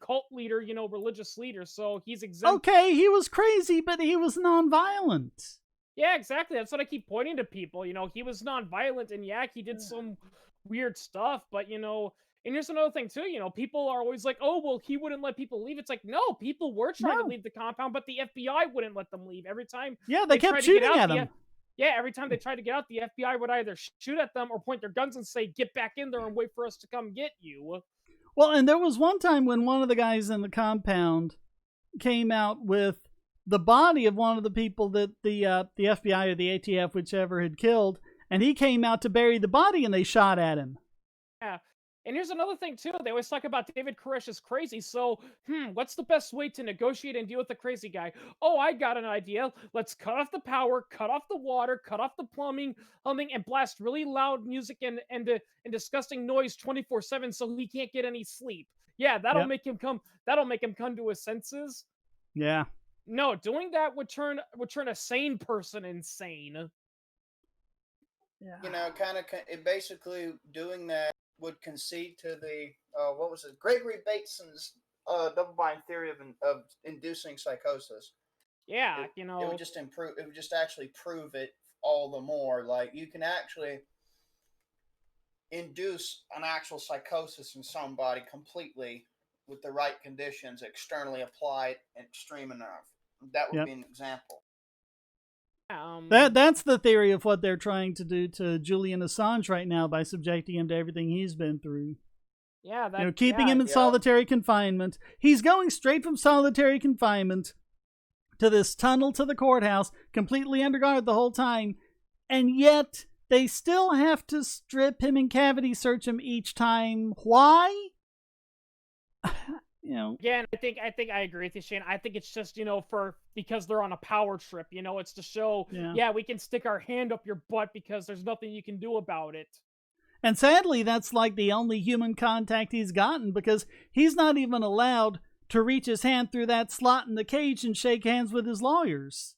cult leader, religious leader, so he's exempt. Okay, he was crazy, but he was nonviolent. Yeah, exactly. That's what I keep pointing to people. He was nonviolent, and he did some weird stuff, but and here's another thing too. People are always like, "Oh, well, he wouldn't let people leave." It's like, no, people were trying to leave the compound, but the FBI wouldn't let them leave. Every time, they kept shooting at them. Every time they tried to get out, the FBI would either shoot at them or point their guns and say, "Get back in there and wait for us to come get you." Well, and there was one time when one of the guys in the compound came out with the body of one of the people that the FBI or the ATF, whichever, had killed, and he came out to bury the body, and they shot at him. Yeah. And here's another thing, too. They always talk about David Koresh is crazy. So, what's the best way to negotiate and deal with the crazy guy? Oh, I got an idea. Let's cut off the power, cut off the water, cut off the plumbing, and blast really loud music and disgusting noise 24/7 so he can't get any sleep. Yeah, that'll make him come to his senses. Yeah. No, doing that would turn a sane person insane. Yeah. Basically doing that would concede to the Gregory Bateson's double-blind theory of inducing psychosis. Yeah, It would just improve. It would just actually prove it all the more. Like, you can actually induce an actual psychosis in somebody completely with the right conditions, externally applied and extreme enough. That would be an example. That's the theory of what they're trying to do to Julian Assange right now by subjecting him to everything he's been through. Yeah, keeping him in solitary confinement. He's going straight from solitary confinement to this tunnel to the courthouse, completely under guard the whole time, and yet they still have to strip him and cavity search him each time. Why? Again, I think I agree with you, Shane. I think it's just, because they're on a power trip. It's to show, we can stick our hand up your butt because there's nothing you can do about it. And sadly, that's like the only human contact he's gotten, because he's not even allowed to reach his hand through that slot in the cage and shake hands with his lawyers.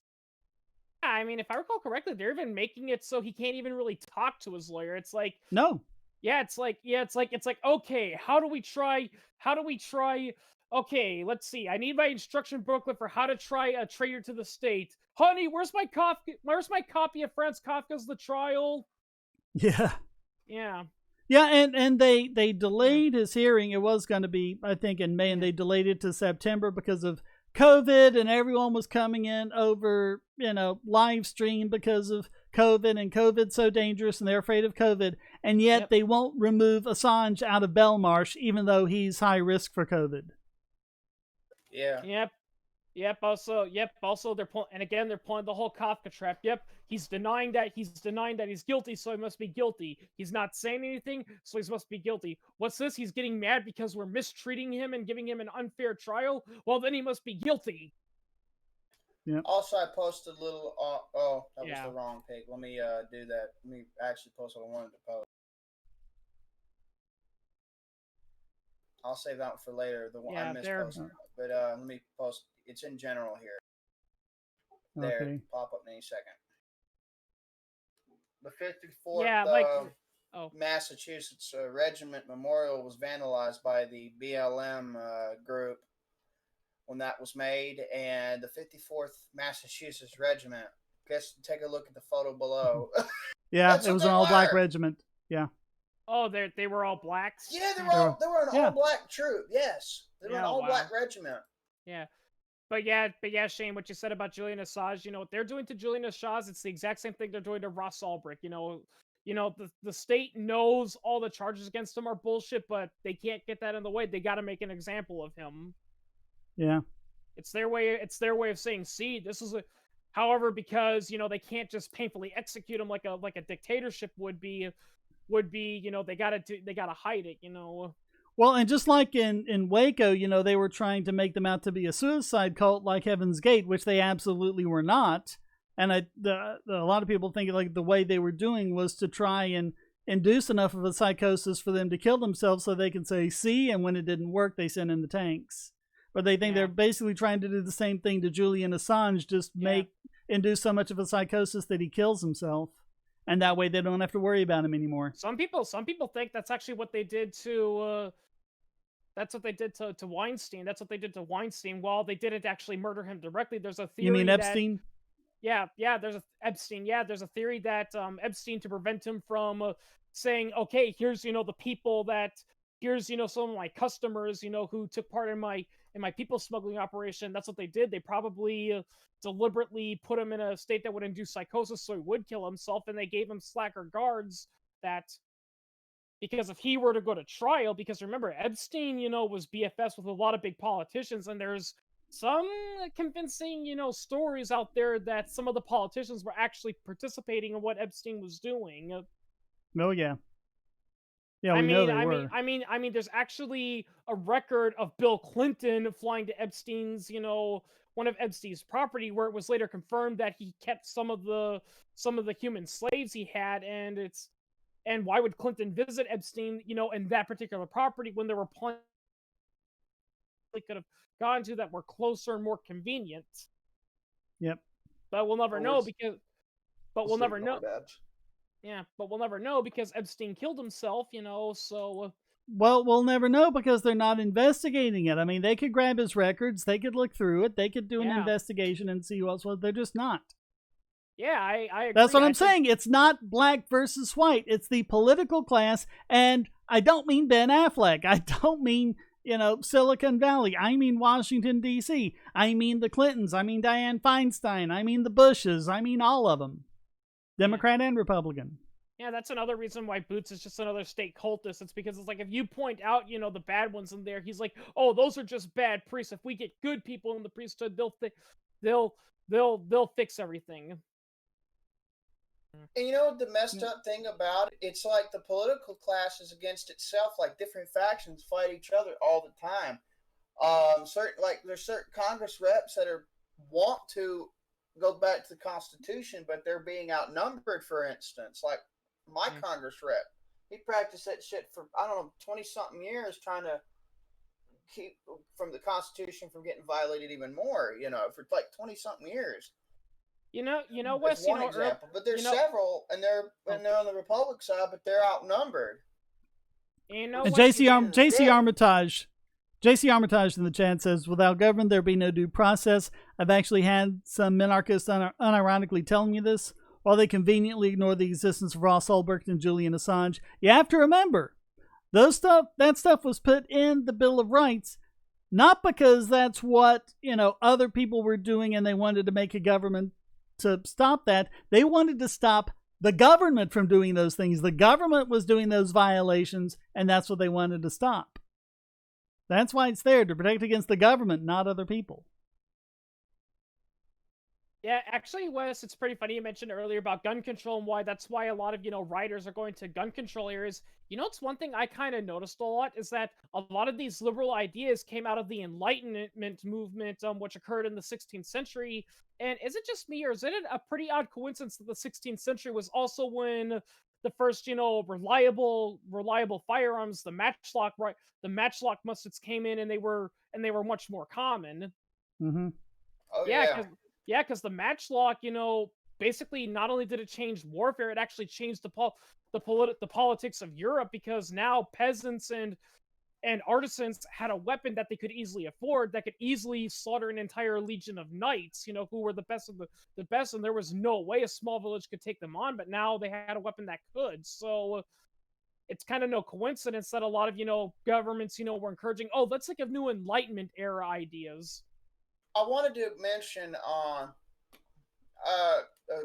Yeah, I mean, if I recall correctly, they're even making it so he can't even really talk to his lawyer. It's like, no. Yeah, it's like, okay, how do we try, okay, let's see, I need my instruction booklet for how to try a traitor to the state. Honey, where's my copy of Franz Kafka's The Trial? Yeah. Yeah. Yeah, and they delayed his hearing. It was going to be, I think, in May, and they delayed it to September because of COVID, and everyone was coming in over, live stream because of COVID, and COVID's so dangerous, and they're afraid of COVID, and yet they won't remove Assange out of Belmarsh, even though he's high risk for COVID. Yeah. Also, they're pulling the whole Kafka trap. He's denying that he's guilty, so he must be guilty. He's not saying anything, so he must be guilty. What's this? He's getting mad because we're mistreating him and giving him an unfair trial? Well, then he must be guilty. Yep. Also, I posted a little. That was the wrong page. Let me do that. Let me actually post what I wanted to post. I'll save that one for later. The one I missed posting, but let me post. It's in general here. There, okay. Pop up in any second. The 54th Massachusetts Regiment Memorial was vandalized by the BLM group when that was made, and the 54th Massachusetts Regiment. Take a look at the photo below. Yeah, it was an all-black regiment. Yeah. Oh, they were all blacks? Yeah, they were an all-black troop. Yes, they were an all-black regiment. Yeah. But yeah, Shane, what you said about Julian Assange, what they're doing to Julian Assange, it's the exact same thing they're doing to Ross Ulbricht. The state knows all the charges against him are bullshit, but they can't get that in the way. They got to make an example of him. Yeah. It's their way of saying, see, this is however, because, they can't just painfully execute him like a dictatorship would be, they got to hide it, Well, and just like in Waco, they were trying to make them out to be a suicide cult like Heaven's Gate, which they absolutely were not. And a lot of people think like the way they were doing was to try and induce enough of a psychosis for them to kill themselves so they can say, see, and when it didn't work, they sent in the tanks. But they think they're basically trying to do the same thing to Julian Assange, just induce so much of a psychosis that he kills himself. And that way they don't have to worry about him anymore. Some people think that's actually what they did to to Weinstein. That's what they did to Weinstein. While they didn't actually murder him directly, there's a theory. You mean Epstein? There's a theory that Epstein, to prevent him from saying, okay, here's the people that here's some of my customers who took part in my people smuggling operation. That's what they did. They probably deliberately put him in a state that would induce psychosis so he would kill himself, and they gave him slacker guards that, because if he were to go to trial, because remember, Epstein, was BFS with a lot of big politicians, and there's some convincing, stories out there that some of the politicians were actually participating in what Epstein was doing. Oh, yeah. Yeah, we know they were. I mean, there's actually a record of Bill Clinton flying to Epstein's, one of Epstein's property, where it was later confirmed that he kept some of the human slaves he had, and why would Clinton visit Epstein, in that particular property when there were plenty they could have gone to that were closer and more convenient? Yep. But we'll never know because. But we'll never know. Yeah, but we'll never know because Epstein killed himself, so Well, we'll never know because they're not investigating it. I mean, they could grab his records, they could look through it, they could do an investigation and see what's what. They're just not. Yeah, I agree. That's what I'm saying. It's not black versus white. It's the political class, and I don't mean Ben Affleck. I don't mean, Silicon Valley. I mean Washington, D.C. I mean the Clintons. I mean Dianne Feinstein. I mean the Bushes. I mean all of them. Democrat and Republican. Yeah, that's another reason why Boots is just another state cultist. It's because it's like, if you point out, the bad ones in there, he's like, oh, those are just bad priests. If we get good people in the priesthood, they'll fix everything. And you know what the messed up thing about it? It's like the political class is against itself. Like different factions fight each other all the time. There's certain Congress reps that want to go back to the Constitution, but they're being outnumbered. For instance, like my Congress rep, he practiced that shit for 20-something years, trying to keep from the Constitution from getting violated even more. For like 20-something years. Wes, one example, but there's several, and they're on the Republic side, but they're outnumbered. JC Armitage in the chat says, without government, there'd be no due process. I've actually had some minarchists unironically telling me this, while they conveniently ignore the existence of Ross Ulbricht and Julian Assange. You have to remember, that stuff was put in the Bill of Rights, not because that's what, other people were doing and they wanted to make a government to stop that. They wanted to stop the government from doing those things. The government was doing those violations, and that's what they wanted to stop. That's why it's there, to protect against the government, not other people. Yeah, actually, Wes, it's pretty funny you mentioned earlier about gun control and why that's why a lot of, rioters are going to gun control areas. It's one thing I kind of noticed a lot is that a lot of these liberal ideas came out of the Enlightenment movement, which occurred in the 16th century. And is it just me, or is it a pretty odd coincidence that the 16th century was also when the first, reliable firearms, the matchlock muskets came in, and they were much more common. Mm-hmm. Oh, yeah. Yeah, because the matchlock, basically not only did it change warfare, it actually changed the politics of Europe, because now peasants and artisans had a weapon that they could easily afford, that could easily slaughter an entire legion of knights, who were the best of the best, and there was no way a small village could take them on, but now they had a weapon that could. So it's kind of no coincidence that a lot of, governments, were encouraging, let's think of new Enlightenment era ideas. I wanted to mention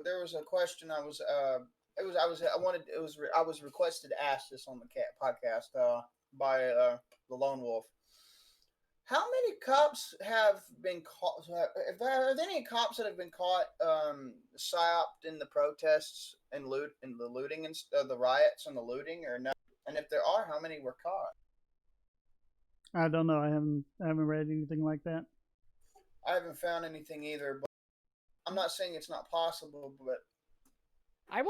there was a question I was requested to ask this on the podcast by the Lone Wolf. How many cops have been caught? Are there any cops that have been caught psyoped in the protests and the looting and the riots and the looting, or no? And if there are, how many were caught? I don't know. I haven't read anything like that. I haven't found anything either, but I'm not saying it's not possible, but I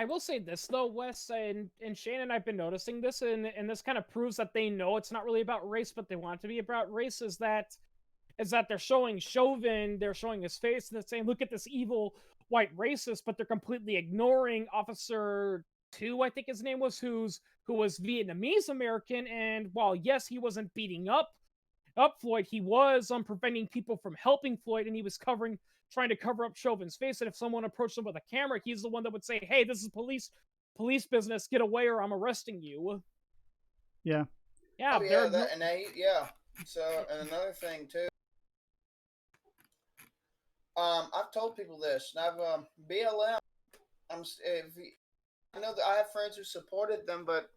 will say this though, Wes and Shane and I've been noticing this, and this kind of proves that they know it's not really about race, but they want it to be about race. Is that they're showing Chauvin, they're showing his face, and they're saying, "Look at this evil white racist," but they're completely ignoring Officer 2, I think his name was, who was Vietnamese American, and while yes, he wasn't beating up Floyd, he was preventing people from helping Floyd, and he was trying to cover up Chauvin's face. And if someone approached him with a camera, he's the one that would say, "Hey, this is police business. Get away, or I'm arresting you." Yeah. Yeah. Oh, So, and another thing too. I've told people this, and I've BLM. I know that I have friends who supported them, but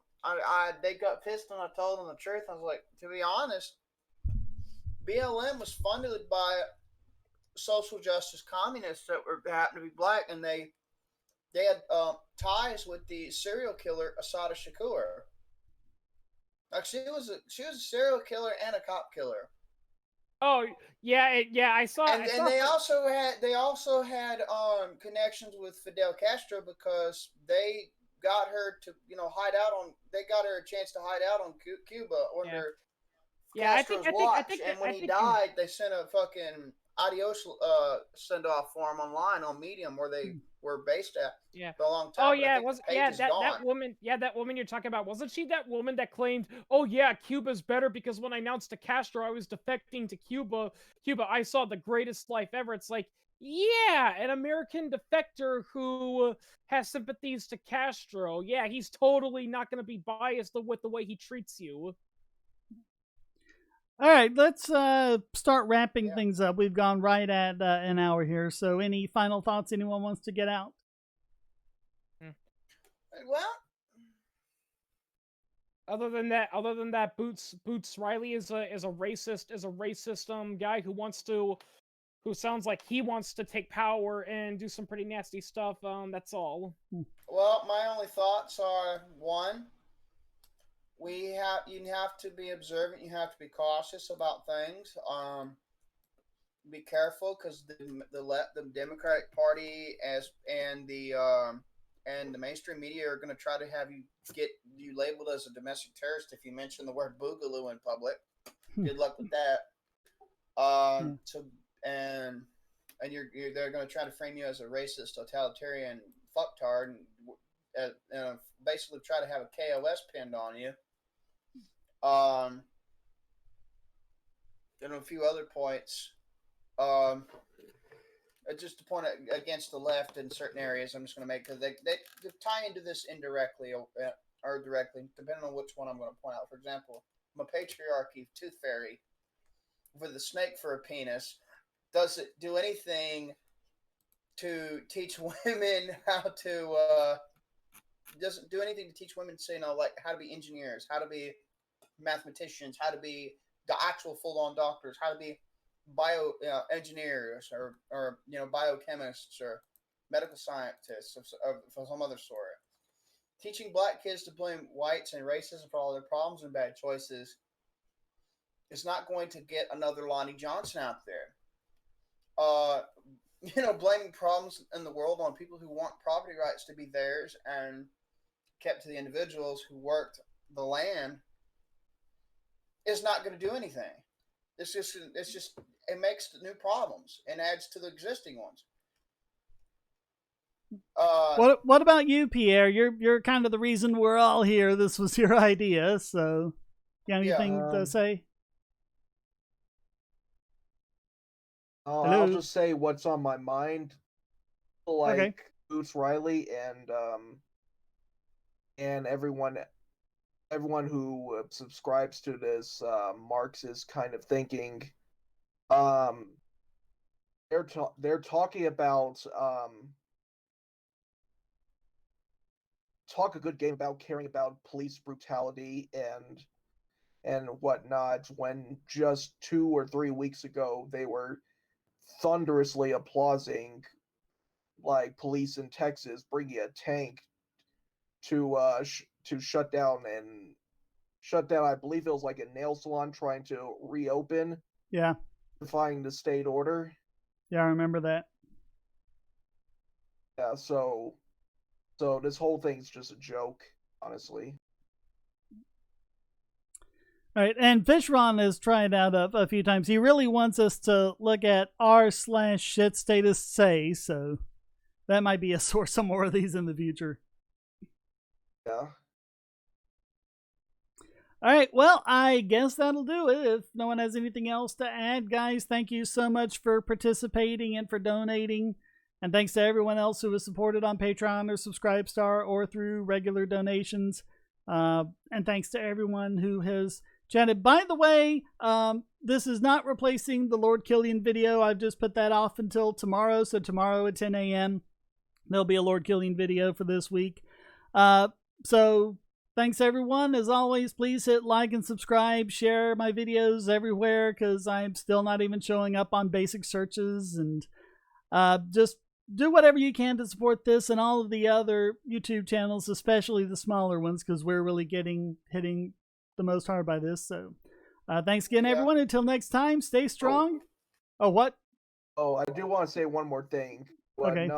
they got pissed when I told them the truth. I was like, to be honest, BLM was funded by social justice communists that happened to be black, and they had ties with the serial killer Assata Shakur. Like she was a serial killer and a cop killer. Oh yeah, I saw. And they also had connections with Fidel Castro, because they got her to hide out on. They got her a chance to hide out on Cuba under Castro's watch. And when he died, they sent a fucking adios send off for him online on Medium, where they were based at Yeah. for a long time. Oh but I yeah, it think was the page yeah is that gone. woman that woman you're talking about, wasn't she that woman that claimed, oh yeah, Cuba's better because when I announced to Castro I was defecting to Cuba, I saw the greatest life ever. It's like, yeah, an American defector who has sympathies to Castro. Yeah, he's totally not going to be biased with the way he treats you. All right, let's start wrapping Yeah. things up. We've gone right at an hour here. So, any final thoughts anyone wants to get out? Well, Other than that, Boots Riley is a racist guy who sounds like he wants to take power and do some pretty nasty stuff. That's all. well, my only thoughts are, one, you have to be observant. You have to be cautious about things. Be careful, because the Democratic Party and the mainstream media are going to try to have you get you labeled as a domestic terrorist if you mention the word boogaloo in public. Good luck with that. So and they're going to try to frame you as a racist, totalitarian fucktard, and basically try to have a KOS pinned on you. And a few other points. Just to point against the left in certain areas, I'm just going to make, because they tie into this indirectly or directly, depending on which one I'm going to point out. For example, I'm a patriarchy tooth fairy with a snake for a penis. Does it do anything to teach women how to? Doesn't do anything to teach women, say, like how to be engineers, how to be mathematicians, how to be the actual full-on doctors, how to be engineers or biochemists or medical scientists of some other sort. Teaching black kids to blame whites and racism for all their problems and bad choices is not going to get another Lonnie Johnson out there. Blaming problems in the world on people who want property rights to be theirs and kept to the individuals who worked the land is not going to do anything. It's just it makes new problems and adds to the existing ones. What about you, Pierre? You're kind of the reason we're all here. This was your idea, so you have anything to say? I'll just say what's on my mind. Like Boots Riley and everyone who subscribes to this Marxist kind of thinking. They're talking about talk a good game about caring about police brutality and whatnot, when just 2 or 3 weeks ago they were thunderously applauding like police in Texas bringing a tank to shut down, I believe it was like a nail salon trying to reopen. Yeah. Defying the state order. Yeah, I remember that. Yeah, so this whole thing's just a joke, honestly. All right, and Fishron has tried out a few times. He really wants us to look at r/shit status say, so that might be a source of more of these in the future. Yeah. All right, well, I guess that'll do it. If no one has anything else to add, guys, thank you so much for participating and for donating. And thanks to everyone else who has supported on Patreon or Subscribestar or through regular donations. And thanks to everyone who has chatted. By the way, this is not replacing the Lord Killian video. I've just put that off until tomorrow. So tomorrow at 10 a.m., there'll be a Lord Killian video for this week. So thanks, everyone. As always, please hit like and subscribe. Share my videos everywhere, because I'm still not even showing up on basic searches. And just do whatever you can to support this and all of the other YouTube channels, especially the smaller ones, because we're really hitting the most hard by this. So thanks again, everyone. Until next time, stay strong. Oh, what? Oh, I do want to say one more thing. Okay.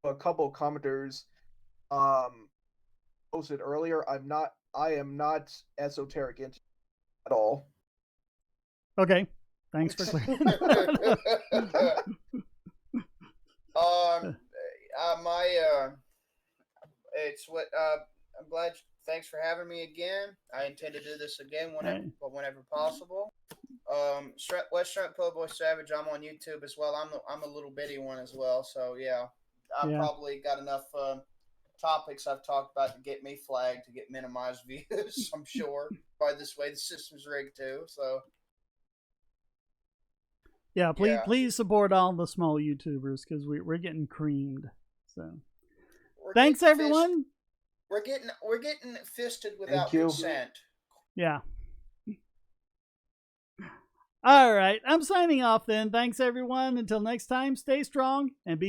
A couple of commenters posted earlier. I am not esoteric at all. Okay. Thanks for clearing. It's what I'm glad. Thanks for having me again. I intend to do this again whenever possible. West Shrimp Po Boy Savage. I'm on YouTube as well. I'm a little bitty one as well. So yeah, I've probably got enough topics I've talked about to get me flagged to get minimized views. I'm sure by this way the system's rigged too. So yeah, please support all the small YouTubers because we're getting creamed. So thanks everyone. We're getting fisted without consent. Yeah. All right, I'm signing off then. Thanks everyone. Until next time, stay strong and be